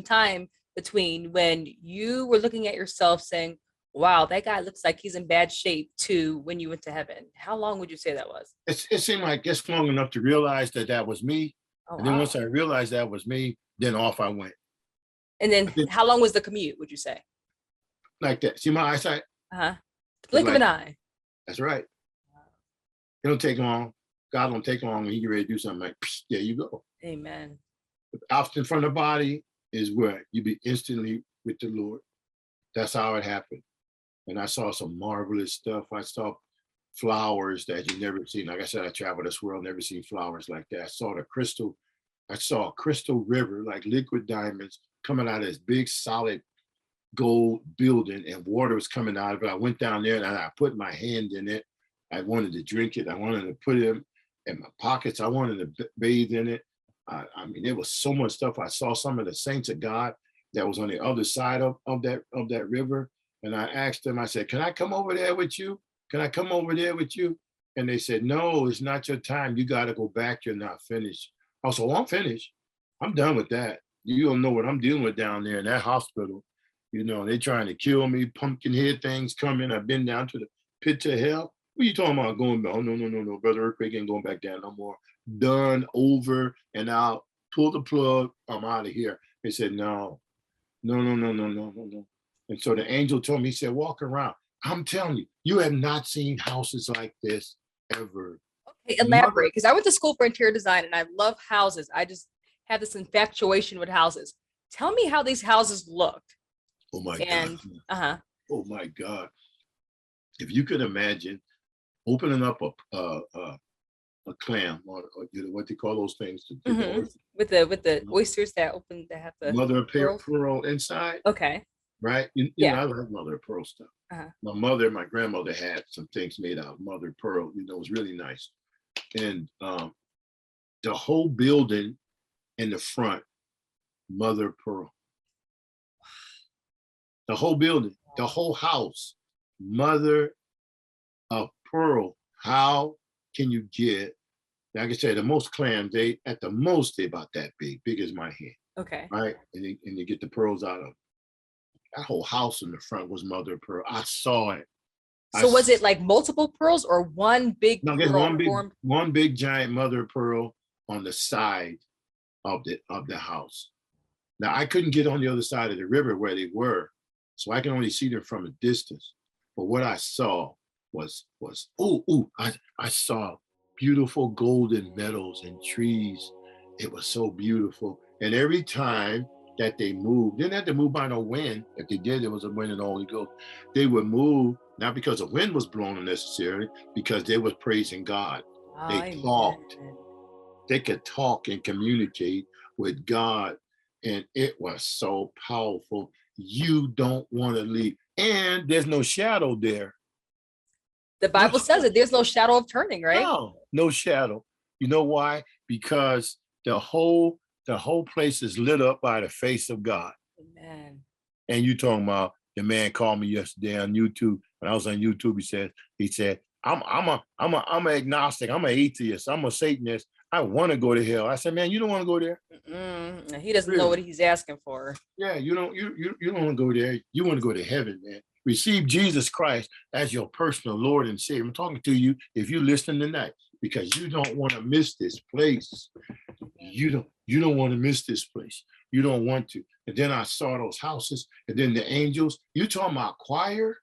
time between when you were looking at yourself saying, wow, that guy looks like he's in bad shape, to when you went to heaven? How long would you say that was? It seemed like just long enough to realize that was me. Oh, and then once I realized that was me, then off I went. And then how long was the commute, would you say? Like that. See my eyesight? Blink of an eye. That's right. It don't take long. God don't take long when he get ready to do something like, psh, there you go. Amen. Out in front of the body is where you be instantly with the Lord. That's how it happened. And I saw some marvelous stuff. I saw flowers that you never seen. Like I said, I traveled this world, never seen flowers like that. I saw a crystal river, like liquid diamonds coming out of this big solid gold building, and water was coming out of it. I went down there and I put my hand in it. I wanted to drink it. I wanted to put it in my pockets. I wanted to bathe in it. I mean, there was so much stuff. I saw some of the saints of God that was on the other side of that river. And I asked them, I said, can I come over there with you? Can I come over there with you? And they said, no, it's not your time. You got to go back. You're not finished. I was like, well, I'm finished. I'm done with that. You don't know what I'm dealing with down there in that hospital. You know, they're trying to kill me. Pumpkin head things coming. I've been down to the pit of hell. What are you talking about going back? Oh, no. Brother Earthquake ain't going back down no more. Done, over, and out. Pull the plug. I'm out of here. They said, no. And so the angel told me, he said, walk around. I'm telling you, you have not seen houses like this ever. Okay, elaborate, because I went to school for interior design and I love houses. I just have this infatuation with houses. Tell me how these houses looked. Oh my God. Oh my God. If you could imagine opening up a clam, or you know what they call those things, with the oysters that open, that have the mother of pearl inside. Okay. Right? You know, I love mother of pearl stuff. My grandmother had some things made out of mother of pearl. You know, it was really nice. And the whole building in the front, mother of pearl. The whole building, the whole house, mother of pearl. How can you get, like I said, the most clams, they at the most they're about that big as my hand. Okay. Right? And you get the pearls out of that whole house in the front was mother of pearl. I saw it. So was it like multiple pearls or one big no, pearl? One big giant mother of pearl on the side of the house. Now I couldn't get on the other side of the river where they were, so I can only see them from a distance. But what I saw was I saw beautiful golden meadows and trees. It was so beautiful. And every time that they moved, didn't have to move by no wind. If they did, there was a wind and the Holy Ghost. They would move, not because the wind was blowing necessarily, because they were praising God. They talked. They could talk and communicate with God. And it was so powerful. You don't want to leave. And there's no shadow there. The Bible says it. There's no shadow of turning, right? No shadow. You know why? Because the whole place is lit up by the face of God. Amen. And you talking about, the man called me yesterday on YouTube. When I was on YouTube, he said, I'm an agnostic. I'm an atheist. I'm a Satanist. I want to go to hell. I said, man, you don't want to go there. He doesn't know what he's asking for. Yeah, you don't want to go there. You want to go to heaven, man. Receive Jesus Christ as your personal Lord and Savior. I'm talking to you if you listen tonight, because you don't want to miss this place. You don't want to miss this place. You don't want to. And then I saw those houses, and then the angels. You talking about choir?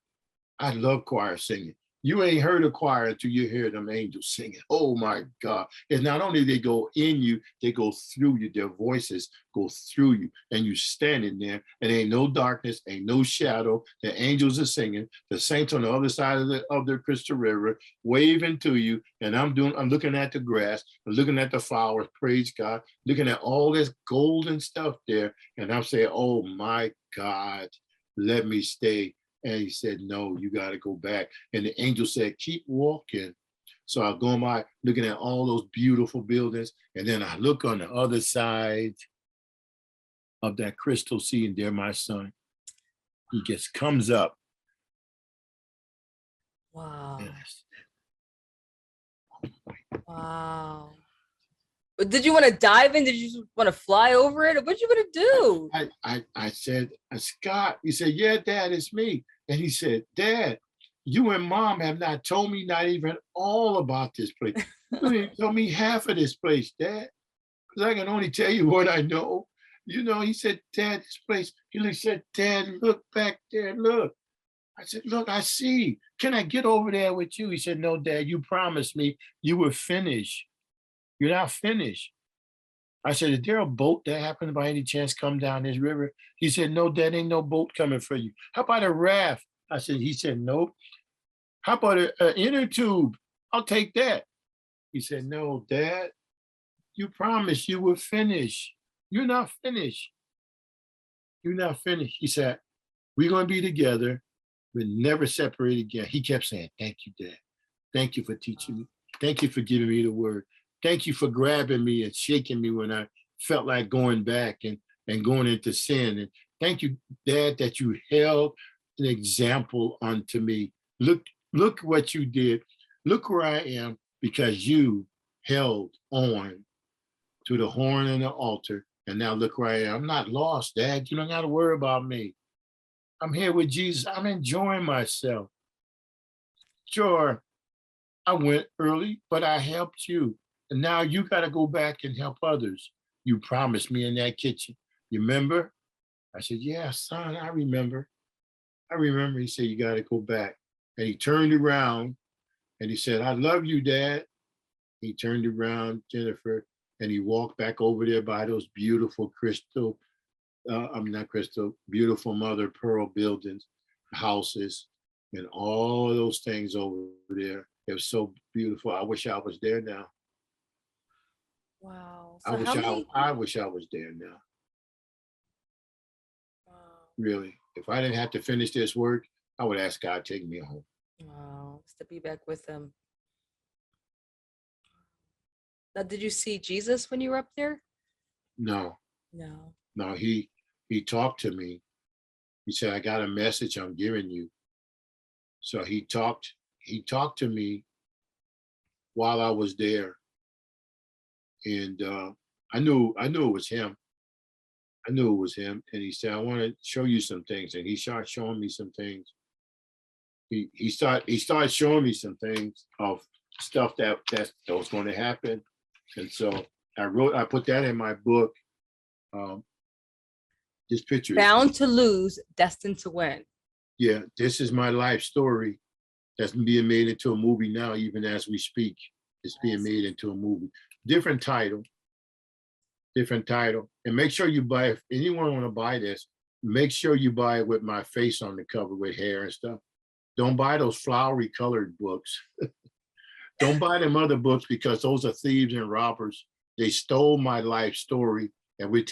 I love choir singing. You ain't heard a choir until you hear them angels singing. Oh my God. And not only they go in you, they go through you. Their voices go through you. And you standing there, and ain't no darkness, ain't no shadow. The angels are singing. The saints on the other side of the Crystal River waving to you. And I'm looking at the grass, I'm looking at the flowers, praise God, looking at all this golden stuff there. And I'm saying, oh my God, let me stay. And he said, no, you got to go back. And the angel said, keep walking. So I go by looking at all those beautiful buildings. And then I look on the other side of that crystal sea, and there my son. He just comes up. Wow. Yes. Wow. But did you want to dive in? Did you just want to fly over it? What did you want to do? I said, Scott, he said, yeah, Dad, it's me. And he said, Dad, you and Mom have not told me not even all about this place. You didn't tell me half of this place, Dad. Because I can only tell you what I know. You know, he said, Dad, this place. He said, Dad, look back there, look. I said, look, I see. Can I get over there with you? He said, no, Dad, you promised me you would finish. You're not finished. I said, is there a boat that happened by any chance come down this river? He said, no, Dad, ain't no boat coming for you. How about a raft? He said, nope. How about an inner tube? I'll take that. He said, no, Dad, you promised you would finish. You're not finished. You're not finished. He said, we're going to be together. We'll never separate again. He kept saying, thank you, Dad. Thank you for teaching me. Thank you for giving me the word. Thank you for grabbing me and shaking me when I felt like going back and going into sin. And thank you, Dad, that you held an example unto me. Look what you did. Look where I am because you held on to the horn and the altar. And now look where I am. I'm not lost, Dad. You don't got to worry about me. I'm here with Jesus. I'm enjoying myself. Sure, I went early, but I helped you. And now you got to go back and help others. You promised me in that kitchen. You remember? I said, yeah, son, I remember. I remember. He said, you got to go back. And he turned around and he said, I love you, Dad. He turned around, Jennifer, and he walked back over there by those beautiful crystal, not crystal, beautiful mother pearl buildings, houses, and all of those things over there. It was so beautiful. I wish I was there now. Wow. I So wish how many? I wish I was there now. Wow. Really. If I didn't have to finish this work, I would ask God to take me home. Wow. It's to be back with him. Now, did you see Jesus when you were up there? No, No. no, he talked to me. He said, I got a message I'm giving you. So he talked to me while I was there. And I knew it was him. I knew it was him. And he said, I want to show you some things. And he started showing me some things. He started showing me some things of stuff that was going to happen. And so I put that in my book. This picture is Bound to lose, destined to win. yeah, this is my life story that's being made into a movie now, even as we speak. It's being made into a movie. Different title. And make sure you buy, if anyone want to buy this, make sure you buy it with my face on the cover with hair and stuff. Don't buy those flowery colored books. Don't buy them other books because those are thieves and robbers. They stole my life story and we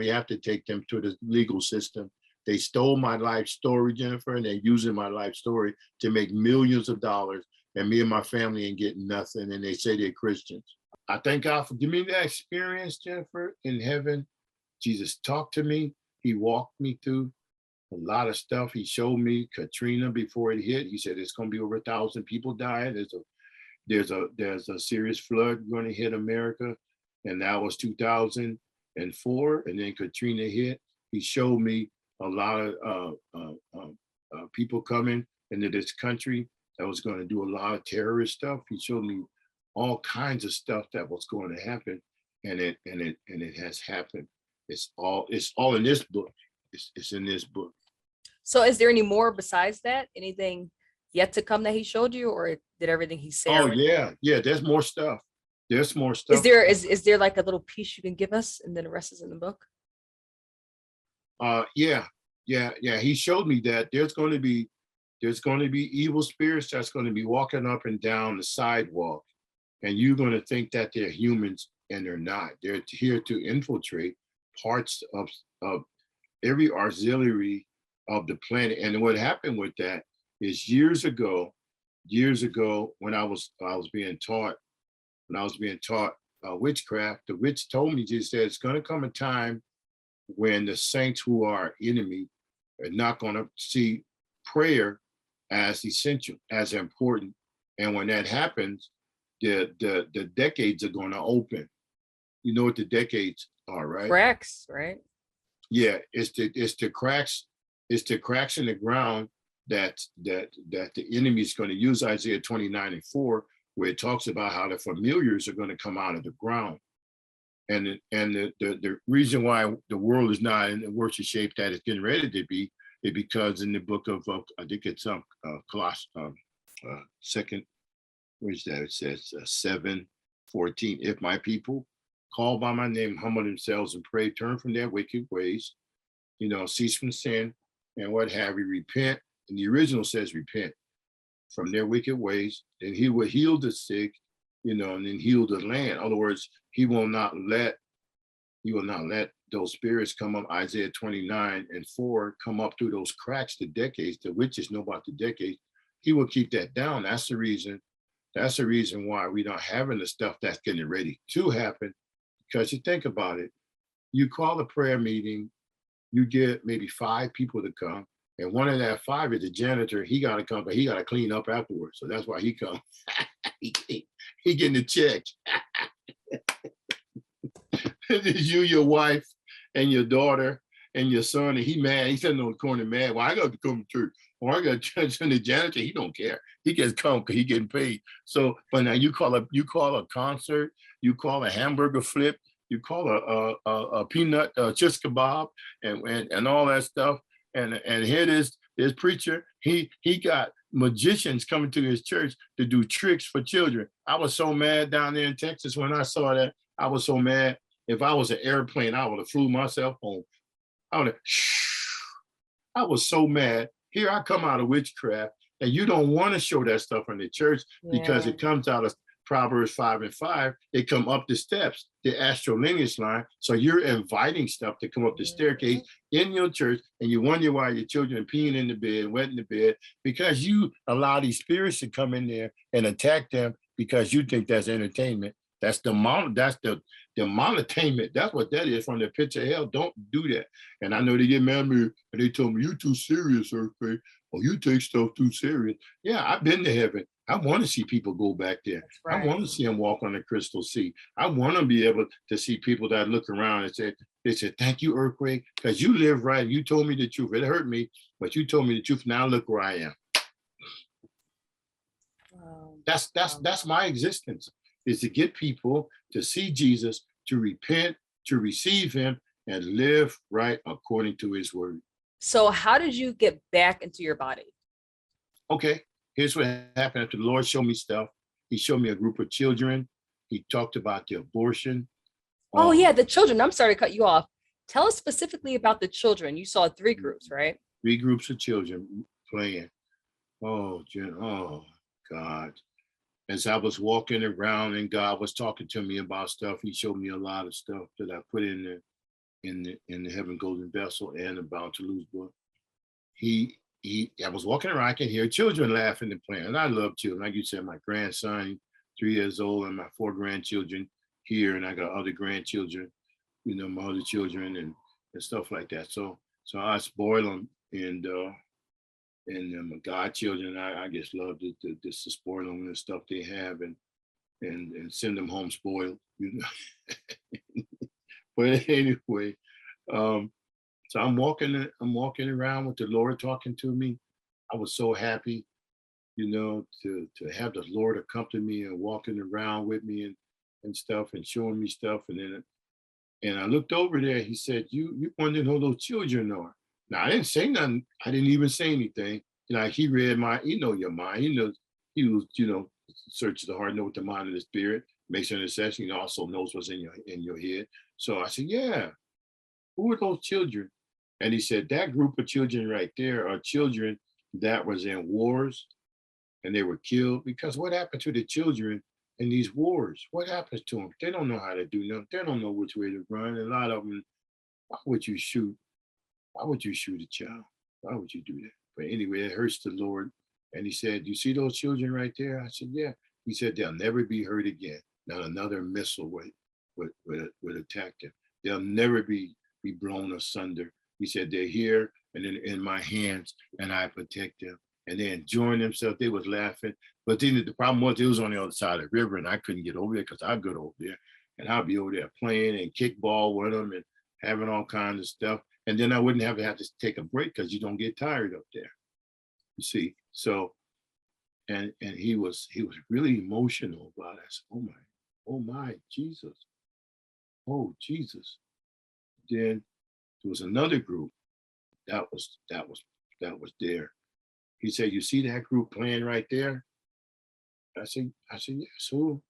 have to take them to the legal system. They stole my life story, Jennifer, and they're using my life story to make millions of dollars. And me and my family ain't getting nothing. And they say they're Christians. I thank God for giving me that experience, Jennifer, in heaven. Jesus talked to me. He walked me through a lot of stuff. He showed me Katrina before it hit. He said it's going to be over 1,000 people dying. There's a serious flood going to hit America, and that was 2004. And then Katrina hit. He showed me a lot of people coming into this country that was going to do a lot of terrorist stuff. He showed me all kinds of stuff that was going to happen, and it has happened. It's all in this book. It's in this book. So is there any more besides that? Anything yet to come that he showed you, or did everything he said? Oh yeah. There's more stuff. There's more stuff. Is there like a little piece you can give us, and then the rest is in the book? Yeah. He showed me that there's going to be evil spirits that's going to be walking up and down the sidewalk, and you're going to think that they're humans, and they're not. They're here to infiltrate parts of every auxiliary of the planet. And what happened with that is years ago, when I was being taught witchcraft, the witch told me, just said, it's going to come a time when the saints who are our enemy are not going to see prayer as essential, as important. And when that happens, the decades are going to open. You know what the decades are, right? Cracks, right? Yeah, it's the cracks in the ground that the enemy is going to use. Isaiah 29:4, where it talks about how the familiars are going to come out of the ground. And the reason why the world is not in the worse shape that it's getting ready to be because in the book of I think it's Colossians, second, where's that? It says 7:14. If my people call by my name, humble themselves and pray, turn from their wicked ways, cease from sin and what have you, repent. And the original says repent from their wicked ways, then he will heal the sick, and then heal the land. In other words, he will not let those spirits come up, Isaiah 29:4, come up through those cracks, the decades. The witches know about the decades. He will keep that down. That's the reason why we don't having the stuff that's getting ready to happen. Because you think about it, you call a prayer meeting, you get maybe 5 people to come, and one of that 5 is the janitor. He got to come, but he got to clean up afterwards. So that's why he come. he getting the check. It's you, your wife, and your daughter, and your son, and he mad. He's sitting on the corner mad. Well, I got to come to church. Or I got to church, and the janitor, he don't care. He gets come because he getting paid. So, but now you call a concert, you call a hamburger flip, you call a peanut cheese kebab, and all that stuff. And here this preacher, he got magicians coming to his church to do tricks for children. I was so mad down there in Texas when I saw that. I was so mad. If I was an airplane, I would have flew myself home. I was so mad. Here I come out of witchcraft, and you don't want to show that stuff in the church because it comes out of Proverbs 5:5. It come up the steps, the astral lineage line. So you're inviting stuff to come up the staircase in your church, and you wonder why your children are peeing in the bed, wet in the bed, because you allow these spirits to come in there and attack them because you think that's entertainment. That's the monetainment. That's what that is, from the pits of hell. Don't do that. And I know they get mad at me and they told me, "You too serious, Earthquake. Or you take stuff too serious." Yeah, I've been to heaven. I want to see people go back there. Right. I want to see them walk on the crystal sea. I want to be able to see people that look around and say, "Thank you, Earthquake, because you live right. You told me the truth. It hurt me, but you told me the truth. Now look where I am." That's my existence, is to get people to see Jesus, to repent, to receive him, and live right according to his word. So how did you get back into your body? Okay, here's what happened. After the Lord showed me stuff, he showed me a group of children. He talked about the abortion. Oh yeah, the children. I'm sorry to cut you off. Tell us specifically about the children. You saw 3 groups, right? 3 groups of children playing. Oh God. As I was walking around and God was talking to me about stuff, he showed me a lot of stuff that I put in the Heaven Golden Vessel and the Bound to Lose book. I was walking around, I can hear children laughing and playing. And I love children. Like you said, my grandson, 3 years old, and my 4 grandchildren here, and I got other grandchildren, my other children and stuff like that. So I spoil them, and my godchildren, I just love to spoil them and stuff they have, and send them home spoiled, But anyway, so I'm walking around with the Lord talking to me. I was so happy, to have the Lord accompany me and walking around with me and stuff and showing me stuff. And I looked over there. He said, "You wonder who those children are." Now I didn't say nothing. I didn't even say anything. He read your mind. He was, searches the heart, know what the mind of the spirit, makes an intercession. He also knows what's in your head. So I said, "Yeah, who are those children?" And he said, "That group of children right there are children that was in wars, and they were killed." Because what happened to the children in these wars? What happens to them? They don't know how to do nothing. They don't know which way to run. A lot of them, why would you shoot? Why would you shoot a child? Why would you do that? But anyway, it hurts the Lord. And he said, "You see those children right there?" I said, "Yeah." He said, "They'll never be hurt again. Not another missile would attack them. They'll never be blown asunder." He said, "They're here and in my hands, and I protect them." And they enjoying themselves. They was laughing. But then the problem was, it was on the other side of the river, and I couldn't get over there because I'd go over there, and I'd be over there playing and kickball with them and having all kinds of stuff. And then I wouldn't have to take a break because you don't get tired up there. You see, so and he was really emotional about it. I said, oh my, Jesus. Oh Jesus. Then there was another group that was that was there. He said, "You see that group playing right there?" I said, "Yes, who?"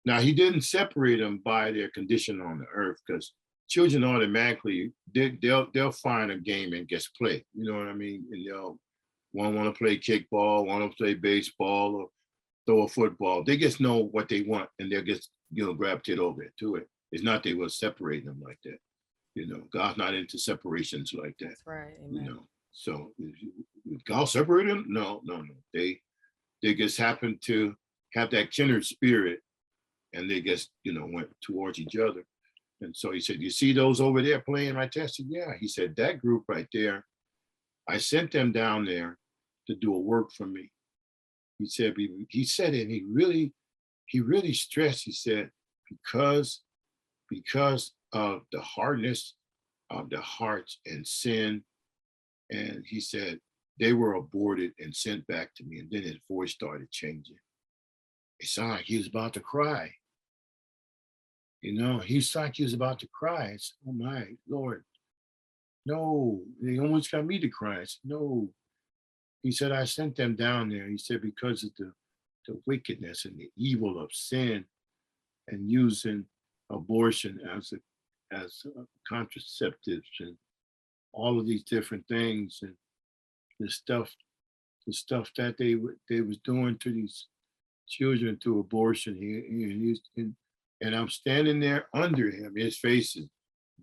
Now he didn't separate them by their condition on the earth, because children automatically they'll find a game and just play. You know what I mean? And they'll one want to play kickball, one to play baseball, or throw a football. They just know what they want, and they'll just gravitate over to it. It's not they will separate them like that. God's not into separations like that. That's right. You Amen. know, so if God separate them? No, no, no. They just happen to have that kindred spirit, and they just went towards each other. And so he said, "You see those over there playing right there?" I said, "Yeah." He said, "That group right there, I sent them down there to do a work for me." He said it, and he really stressed. He said, because of the hardness of the hearts and sin. And he said, they were aborted and sent back to me. And then his voice started changing. It sounded like he was about to cry. He sounded like he was about to cry. I said, "Oh my Lord, no." He almost got me to cry. I said, "No." He said, "I sent them down there." He said, "Because of the wickedness and the evil of sin, and using abortion as contraceptives, and all of these different things, and the stuff that they was doing to these children through abortion." And I'm standing there under him. His face is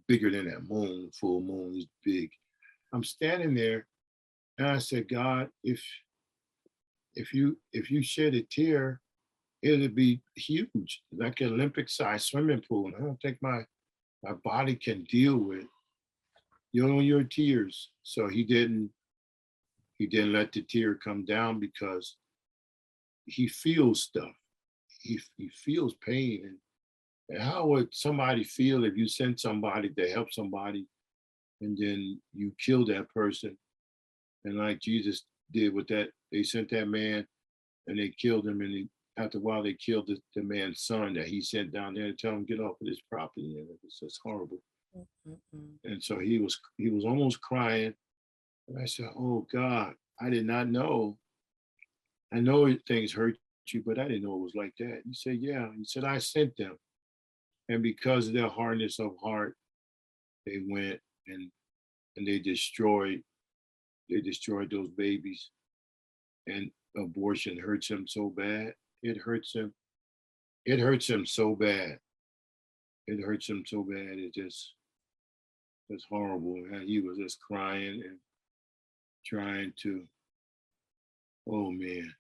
bigger than that moon, full moon. He's big. I'm standing there, and I said, "God, if you shed a tear, it'll be huge, like an Olympic-sized swimming pool. And I don't think my body can deal with your tears." So he didn't let the tear come down, because he feels stuff. He feels pain. And how would somebody feel if you sent somebody to help somebody, and then you kill that person? And like Jesus did with that, they sent that man and they killed him. And after a while, they killed the man's son that he sent down there to tell him, "Get off of this property." And it was just horrible. Mm-mm. And so he was almost crying. And I said, "Oh God, I did not know. I know things hurt you, but I didn't know it was like that." He said, "Yeah." He said, "I sent them. And because of their hardness of heart, they went and they destroyed those babies. And abortion hurts him so bad. It hurts him. It hurts him so bad. It hurts him so bad. It's horrible." And he was just crying and trying to, oh man.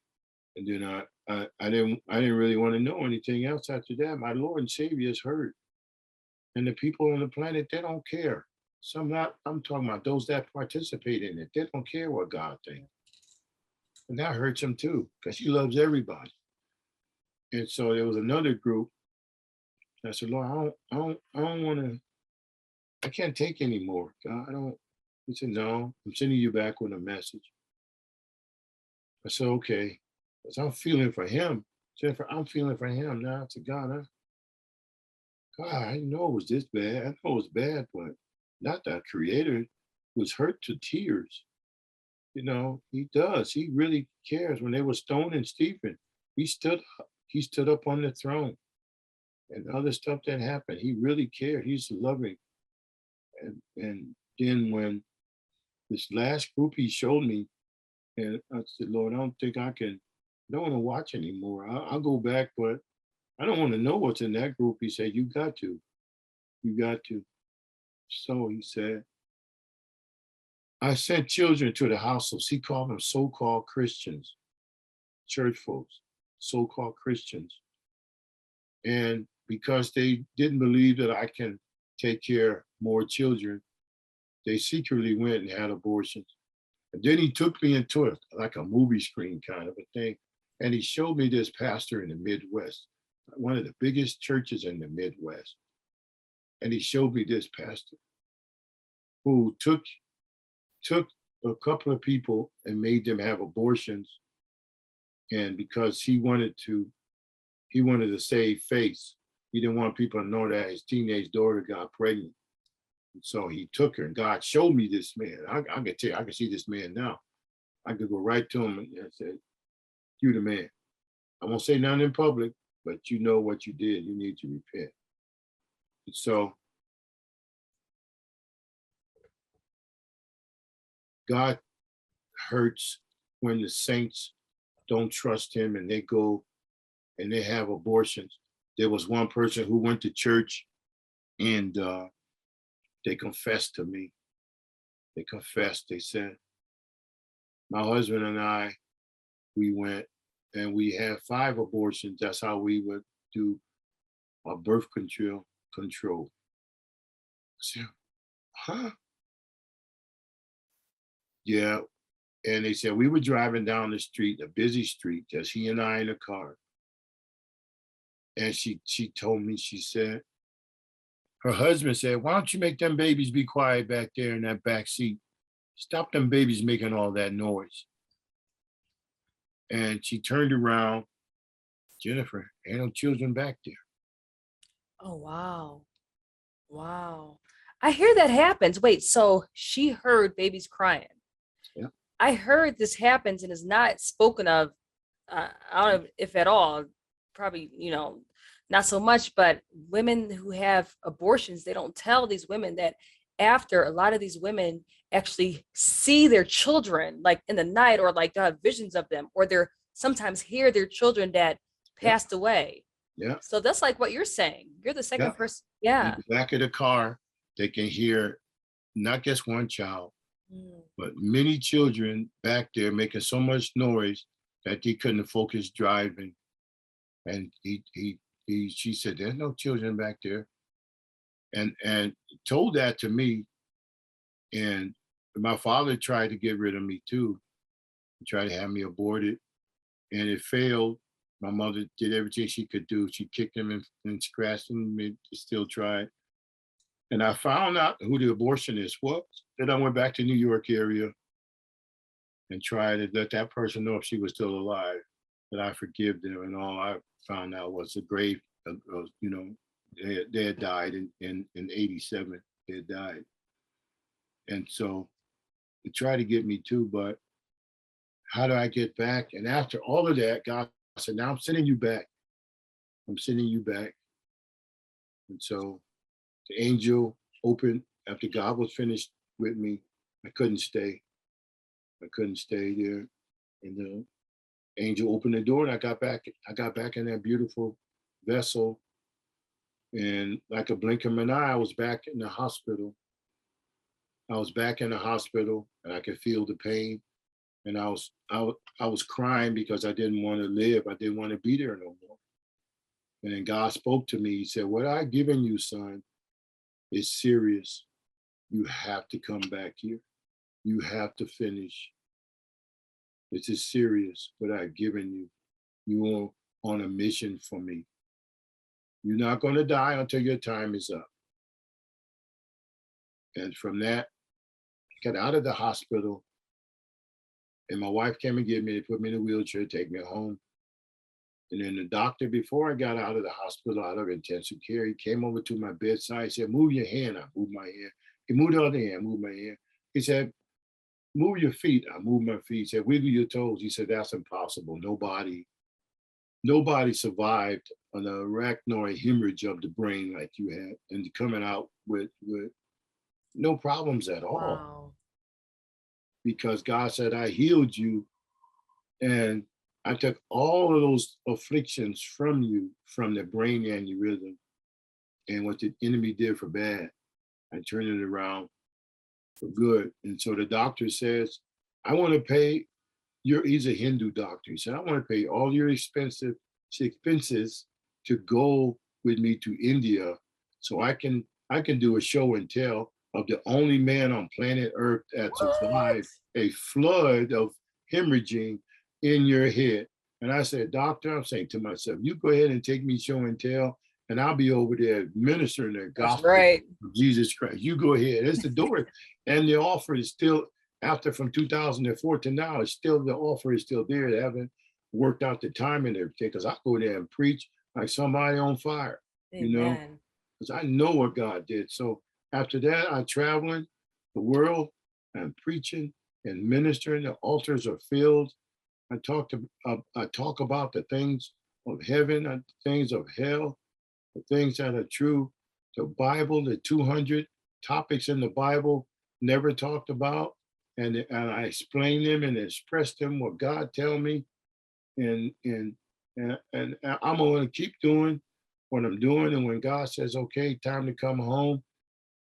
And then I didn't really want to know anything else after that. My Lord and Savior is hurt. And the people on the planet, they don't care. I'm talking about those that participate in it. They don't care what God thinks. And that hurts him too, because he loves everybody. And so there was another group. I said, "Lord, I don't want to, I can't take anymore. God, I don't." He said, "No, I'm sending you back with a message." I said, "Okay." Because I'm feeling for him. Jennifer, I'm feeling for him now. I said, God, I didn't know it was this bad. I know it was bad, but not that creator was hurt to tears. He does. He really cares. When they were stoning Stephen, he stood up. He stood up on the throne, and other stuff that happened. He really cared. He's loving. And then when this last group he showed me, and I said, "Lord, I don't think I can. I don't want to watch anymore. I'll go back, but I don't want to know what's in that group." He said, "You got to. You got to." So he said, "I sent children to the houses." He called them so-called Christians, church folks, so-called Christians. And because they didn't believe that I can take care of more children, they secretly went and had abortions. And then he took me into like a movie screen kind of a thing. And he showed me this pastor in the Midwest, one of the biggest churches in the Midwest. And he showed me this pastor who took a couple of people and made them have abortions. And because he wanted to save face. He didn't want people to know that his teenage daughter got pregnant. And so he took her, and God showed me this man. I can tell you, I can see this man now. I could go right to him and say, "You the man. I won't say nothing in public, but you know what you did. You need to repent." And so God hurts when the saints don't trust him and they go and they have abortions. There was one person who went to church and they confessed to me. They confessed. They said, "My husband and I, we went and we had 5 abortions. That's how we would do our birth control." I said, "Huh?" Yeah. And they said, we were driving down the street, a busy street, just he and I in a car. And she told me, she said, her husband said, "Why don't you make them babies be quiet back there in that back seat? Stop them babies making all that noise." And she turned around, "Jennifer, ain't no children back there." Oh, wow. Wow. I hear that happens. Wait, so she heard babies crying. Yeah. I heard this happens and is not spoken of, I don't know if at all, probably, not so much, but women who have abortions, they don't tell these women that after, a lot of these women actually see their children like in the night, or like they'll have visions of them, or they're sometimes hear their children that Yeah. passed away. Yeah. So that's like what you're saying. You're the second Yeah. person. In Yeah. the back of the car, they can hear not just one child, but many children back there making so much noise that they couldn't focus driving. And she said, "There's no children back there," and told that to me. And my father tried to get rid of me too, tried to have me aborted, and it failed. My mother did everything she could do. She kicked him and scratched him, and still tried. And I found out who the abortionist was. Then I went back to New York area and tried to let that person know if she was still alive, that I forgive them. And all I found out was the grave, they had died in 87. They had died. And so they tried to get me too, but how do I get back? And after all of that, God said, "Now I'm sending you back. I'm sending you back." And so the angel opened after God was finished with me. I couldn't stay. I couldn't stay there. And the angel opened the door, and I got back in that beautiful vessel. And like a blink of an eye, I was back in the hospital. I was back in the hospital, and I could feel the pain. And I was crying because I didn't want to live. I didn't want to be there no more. And then God spoke to me. He said, "What I've given you, son, is serious. You have to come back here. You have to finish. This is serious, what I've given you. You are on a mission for me. You're not going to die until your time is up." And from that, I got out of the hospital, and my wife came and get me. They put me in a wheelchair, take me home. And then the doctor, before I got out of the hospital, out of intensive care, he came over to my bedside. He said, "Move your hand." I moved my hand. He moved the other hand, moved my hand. He said, "Move your feet." I moved my feet. He said, "Wiggle your toes." He said, "That's impossible. Nobody survived an arachnoid hemorrhage of the brain like you had, and coming out with no problems at all, Wow. because God said, I healed you, and I took all of those afflictions from you, from the brain aneurysm, and what the enemy did for bad, I turned it around for good." And so the doctor says, "I want to pay he's a Hindu doctor. He said, "I want to pay all your expenses to go with me to India, so I can do a show and tell of the only man on planet Earth that What? survived a flood of hemorrhaging in your head." And I said, "Doctor," I'm saying to myself, "you go ahead and take me show and tell, and I'll be over there ministering the That's gospel right. of Jesus Christ. You go ahead. It's the door." And the offer is still, after from 2004 to now, it's still, the offer is still there. They haven't worked out the time and everything, because I go there and preach like somebody on fire, Amen. because I know what God did. So After that, I'm traveling the world. I'm preaching and ministering. The altars are filled. I talk about the things of heaven, the things of hell, the things that are true. The Bible, the 200 topics in the Bible never talked about, and I explain them and express them what God tell me, and I'm going to keep doing what I'm doing. And when God says, "Okay, time to come home,"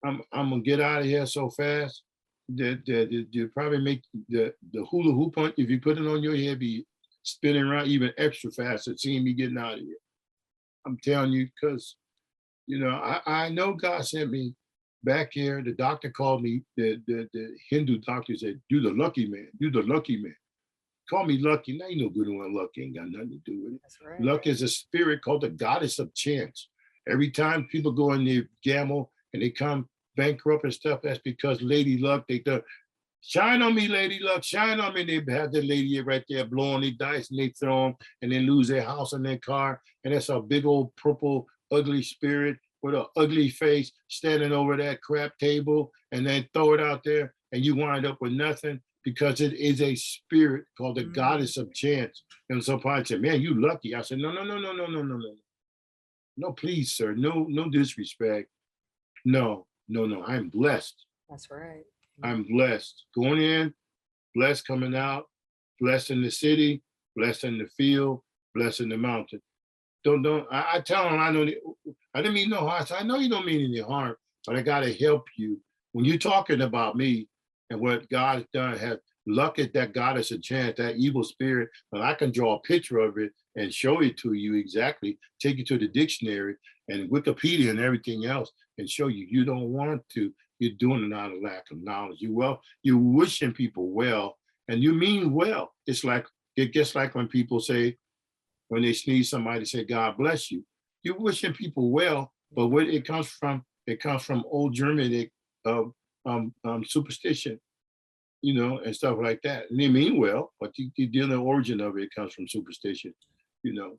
I'm gonna get out of here so fast that you probably make the hula hoop on, if you put it on your head, be spinning around even extra fast at seeing me getting out of here. I'm telling you, because I know God sent me back here. The doctor called me, the Hindu doctor said, "You the lucky man, you the lucky man." Call me lucky. Now you know good and well luck ain't got nothing to do with it. That's right. Luck is a spirit called the goddess of chance. Every time people go in there gamble and they come bankrupt and stuff, that's because Lady Luck, they go, "Shine on me, Lady Luck, shine on me." They have the lady right there blowing their dice and they throw them and then lose their house and their car. And that's a big old purple, ugly spirit with an ugly face standing over that crap table, and then throw it out there and you wind up with nothing, because it is a spirit called the goddess of chance. And so I said, "Man, you lucky." I said, "No, no, no, no, no, no, no, no. No, please, sir. No, no disrespect. No, no, no. I'm blessed. That's right. I'm blessed. Going in, blessed coming out, blessed in the city, blessed in the field, blessed in the mountain." I tell them, I didn't mean no harm. I know you don't mean any harm, but I gotta help you. When you're talking about me and what God has done, have luck at that goddess a chance, that evil spirit, but I can draw a picture of it and show it to you exactly, take you to the dictionary and Wikipedia and everything else, and show you. You don't want to, you're doing it out of lack of knowledge. You're wishing people well, and you mean well. It gets like when people say, when they sneeze, somebody say, "God bless you." You're wishing people well, but where it comes from old Germanic superstition, and stuff like that. And they mean well, but the origin of it comes from superstition,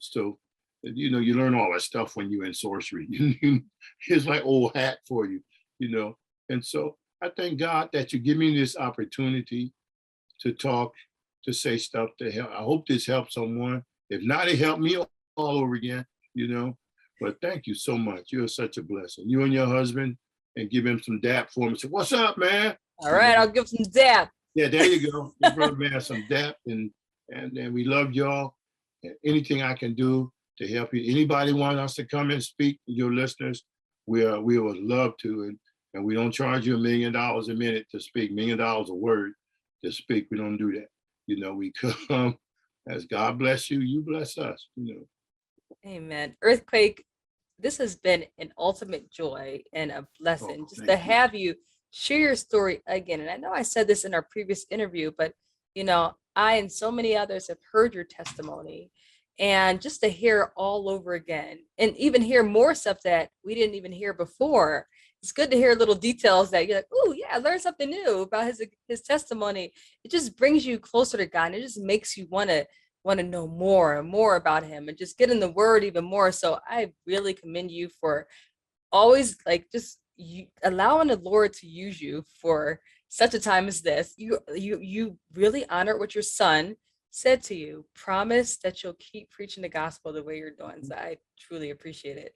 So, you learn all that stuff when you're in sorcery. It's like old hat for you. And so I thank God that you give me this opportunity to talk, to say stuff to help. I hope this helps someone. If not, it helped me all over again. But thank you so much. You're such a blessing. You and your husband, and give him some dap for him. Say, "What's up, man?" All right, I'll give some dap. Yeah, there you go. Your brother, man, some dap, and we love y'all. And anything I can do to help you. Anybody want us to come and speak, your listeners, we would love to. And we don't charge you $1 million a minute to speak, $1 million a word to speak. We don't do that. We come as God bless you, you bless us. Amen. Earthquake, this has been an ultimate joy and a blessing just to have you share your story again. And I know I said this in our previous interview, but I and so many others have heard your testimony, and just to hear all over again, and even hear more stuff that we didn't even hear before. It's good to hear little details that you're like, "Oh yeah, I learned something new about his testimony." It just brings you closer to God, and it just makes you want to know more and more about him, and just get in the word even more. So I really commend you for always just allowing the Lord to use you for such a time as this. You really honor what your son said to you. Promise that you'll keep preaching the gospel the way you're doing. So I truly appreciate it.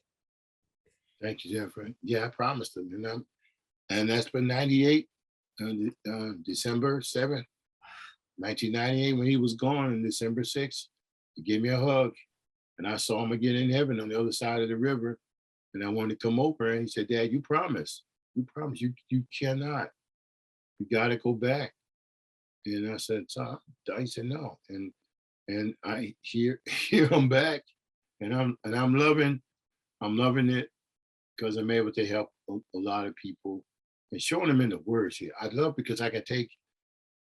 Thank you, Jeffrey. Yeah, I promised him, and that's been 98, December 7th, 1998, when he was gone, and December 6th, he gave me a hug, and I saw him again in heaven on the other side of the river. And I wanted to come over, and he said, "Dad, you promised. You promised. You cannot. You got to go back." And I said, "So," he said, "No." And I here I'm back, and I'm loving it, because I'm able to help a lot of people and showing them in the words here. I love, because I can take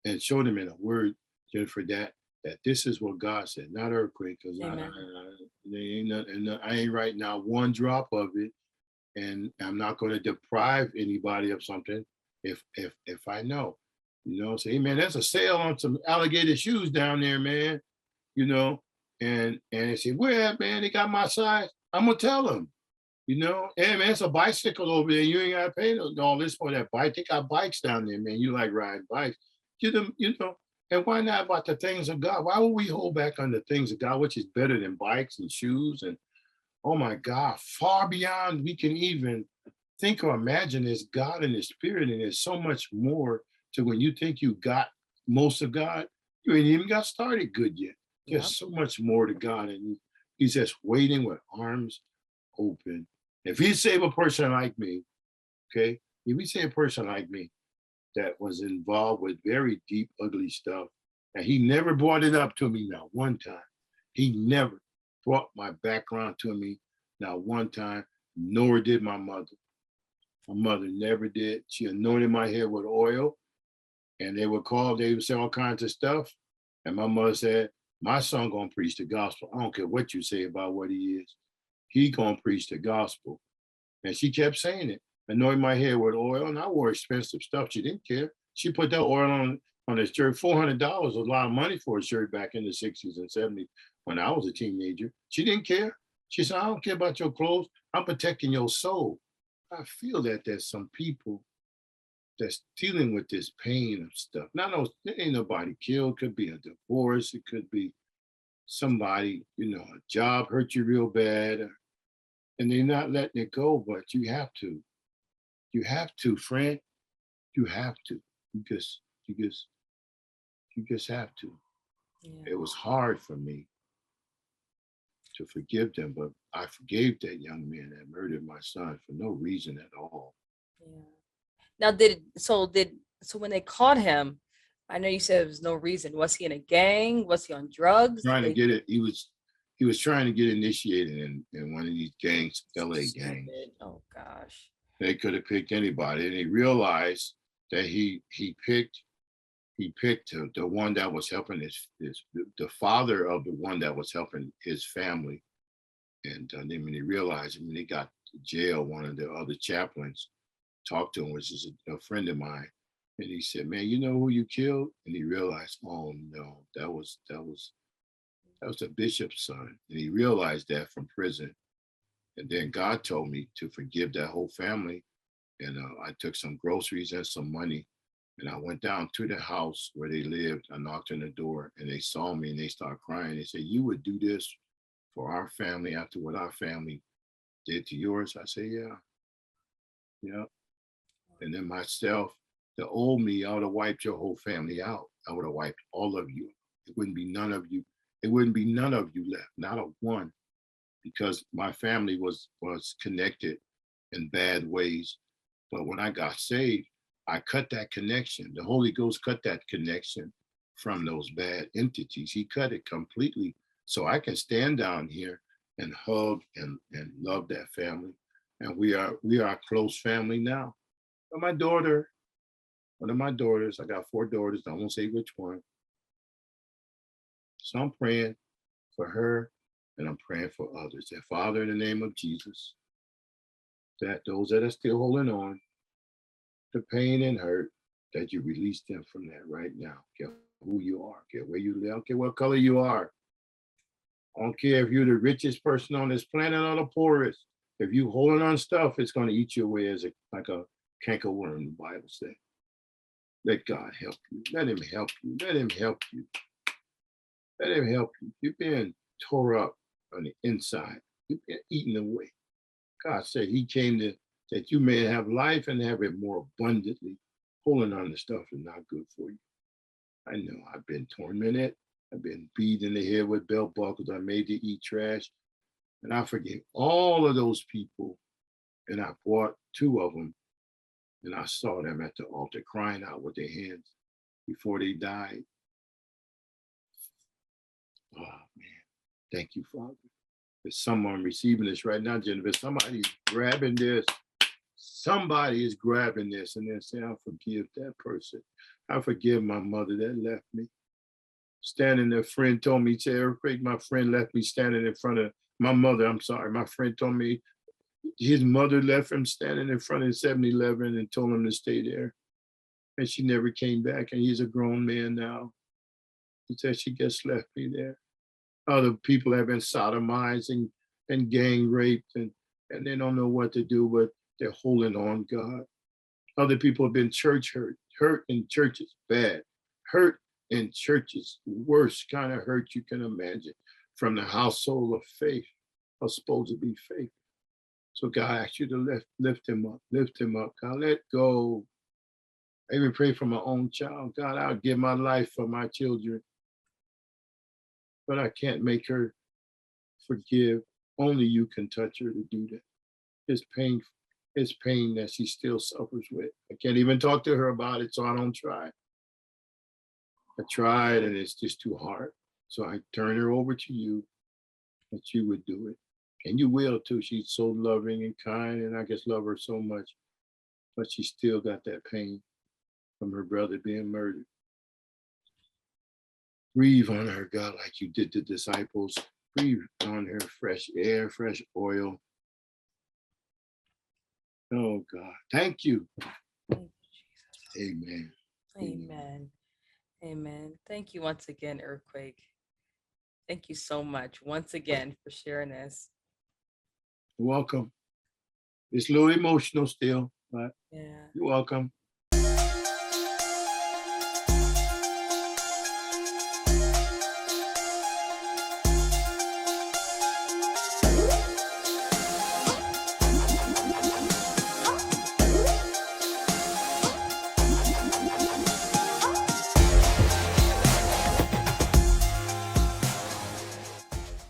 and show them in a word, Jennifer, that this is what God said, not earthquake, because I ain't right now one drop of it, and I'm not going to deprive anybody of something if I know, say, "Hey man, there's a sale on some alligator shoes down there, man," and they say, "Where at, man? They got my size." I'm gonna tell them, You know, hey man, it's a bicycle over there. You ain't gotta pay all this for that bike. They got bikes down there, man. You like riding bikes. Get them, you know, and why not about the things of God? Why would we hold back on the things of God, which is better than bikes and shoes? And oh my God, far beyond we can even think or imagine is God and His Spirit. And there's so much more to when you think you got most of God, you ain't even got started good yet. Yeah. There's so much more to God. And He's just waiting with arms open. If He save a person like me, okay, if He save a person like me that was involved with very deep, ugly stuff, and He never brought it up to me not one time. He never brought my background to me not one time, nor did my mother. My mother never did. She anointed my head with oil, and they would say all kinds of stuff. And my mother said, my son gonna preach the gospel. I don't care what you say about what he is. He gonna preach the gospel. And she kept saying it. Anoint my head with oil, and I wore expensive stuff. She didn't care. She put that oil on his shirt. $400 was a lot of money for a shirt back in the 60s and 70s when I was a teenager. She didn't care. She said, I don't care about your clothes. I'm protecting your soul. I feel that there's some people that's dealing with this pain of stuff. There ain't nobody killed. Could be a divorce. It could be somebody, you know, a job hurt you real bad, and they're not letting it go. But you have to. You have to, friend. You have to. You just have to. Yeah. It was hard for me to forgive them, but I forgave that young man that murdered my son for no reason at all. Yeah. Now, so when they caught him, I know you said there was no reason. Was he in a gang? Was he on drugs? Trying to get it, he was trying to get initiated in one of these gangs, LA gangs. Stupid. Oh gosh. They could have picked anybody, and he realized that he picked the one that was helping the father of the one that was helping his family. And then when he realized, when he got to jail, one of the other chaplains talked to him, which is a friend of mine, and he said, "Man, you know who you killed?" And he realized, oh no, that was the bishop's son. And he realized that from prison. And then God told me to forgive that whole family. And I took some groceries and some money, and I went down to the house where they lived. I knocked on the door, and they saw me, and they started crying. They said, "You would do this for our family after what our family did to yours?" I said, "Yeah, yeah." And then myself, the old me, I would have wiped your whole family out. I would have wiped all of you. It wouldn't be none of you. It wouldn't be none of you left, not a one, because my family was connected in bad ways. But when I got saved, I cut that connection. The Holy Ghost cut that connection from those bad entities. He cut it completely. So I can stand down here and hug and love that family. And we are a close family now. But my daughter, one of my daughters, I got 4 daughters, I won't say which one. So I'm praying for her, and I'm praying for others. That Father, in the name of Jesus, that those that are still holding on to pain and hurt, that you release them from that right now. Care who you are, care where you live, care what color you are. I don't care if you're the richest person on this planet or the poorest. If you holding on stuff, it's going to eat you away like a cankerworm, the Bible says. Let God help you. Let Him help you. Let Him help you. Let Him help you. You've been tore up on the inside. You've been eaten away. God said He came that you may have life and have it more abundantly. Holding on to stuff is not good for you. I know I've been tormented. I've been beat in the head with belt buckles. I made to eat trash. And I forgave all of those people. And I brought 2 of them. And I saw them at the altar crying out with their hands before they died. Oh, man. Thank you, Father. There's someone receiving this right now, Jennifer. Somebody's grabbing this. Somebody is grabbing this and they're saying, I forgive that person. I forgive my mother that left me. Standing there, friend told me, say, Earthquake, my friend left me standing in front of my mother. I'm sorry. My friend told me his mother left him standing in front of 7-Eleven and told him to stay there. And she never came back. And he's a grown man now. He said she just left me there. Other people have been sodomized and gang raped. And and they don't know what to do, but they're holding on, God. Other people have been church hurt in churches, bad, hurt in churches, worst kind of hurt you can imagine, from the household of faith, are supposed to be faith. So God, I ask you to lift him up. God, let go. I even pray for my own child. God, I'll give my life for my children, but I can't make her forgive. Only you can touch her to do that. It's painful. It's pain that she still suffers with. I can't even talk to her about it, so I don't try. I tried and it's just too hard. So I turn her over to you, that you would do it. And you will too. She's so loving and kind, and I just love her so much. But she still got that pain from her brother being murdered. Breathe on her, God, like you did the disciples. Breathe on her fresh air, fresh oil. Oh God, thank you. Thank you, Jesus. Amen. Amen. Amen. Thank you once again, Earthquake. Thank you so much once again for sharing this. You're welcome. It's a little emotional still, but Yeah. you're welcome.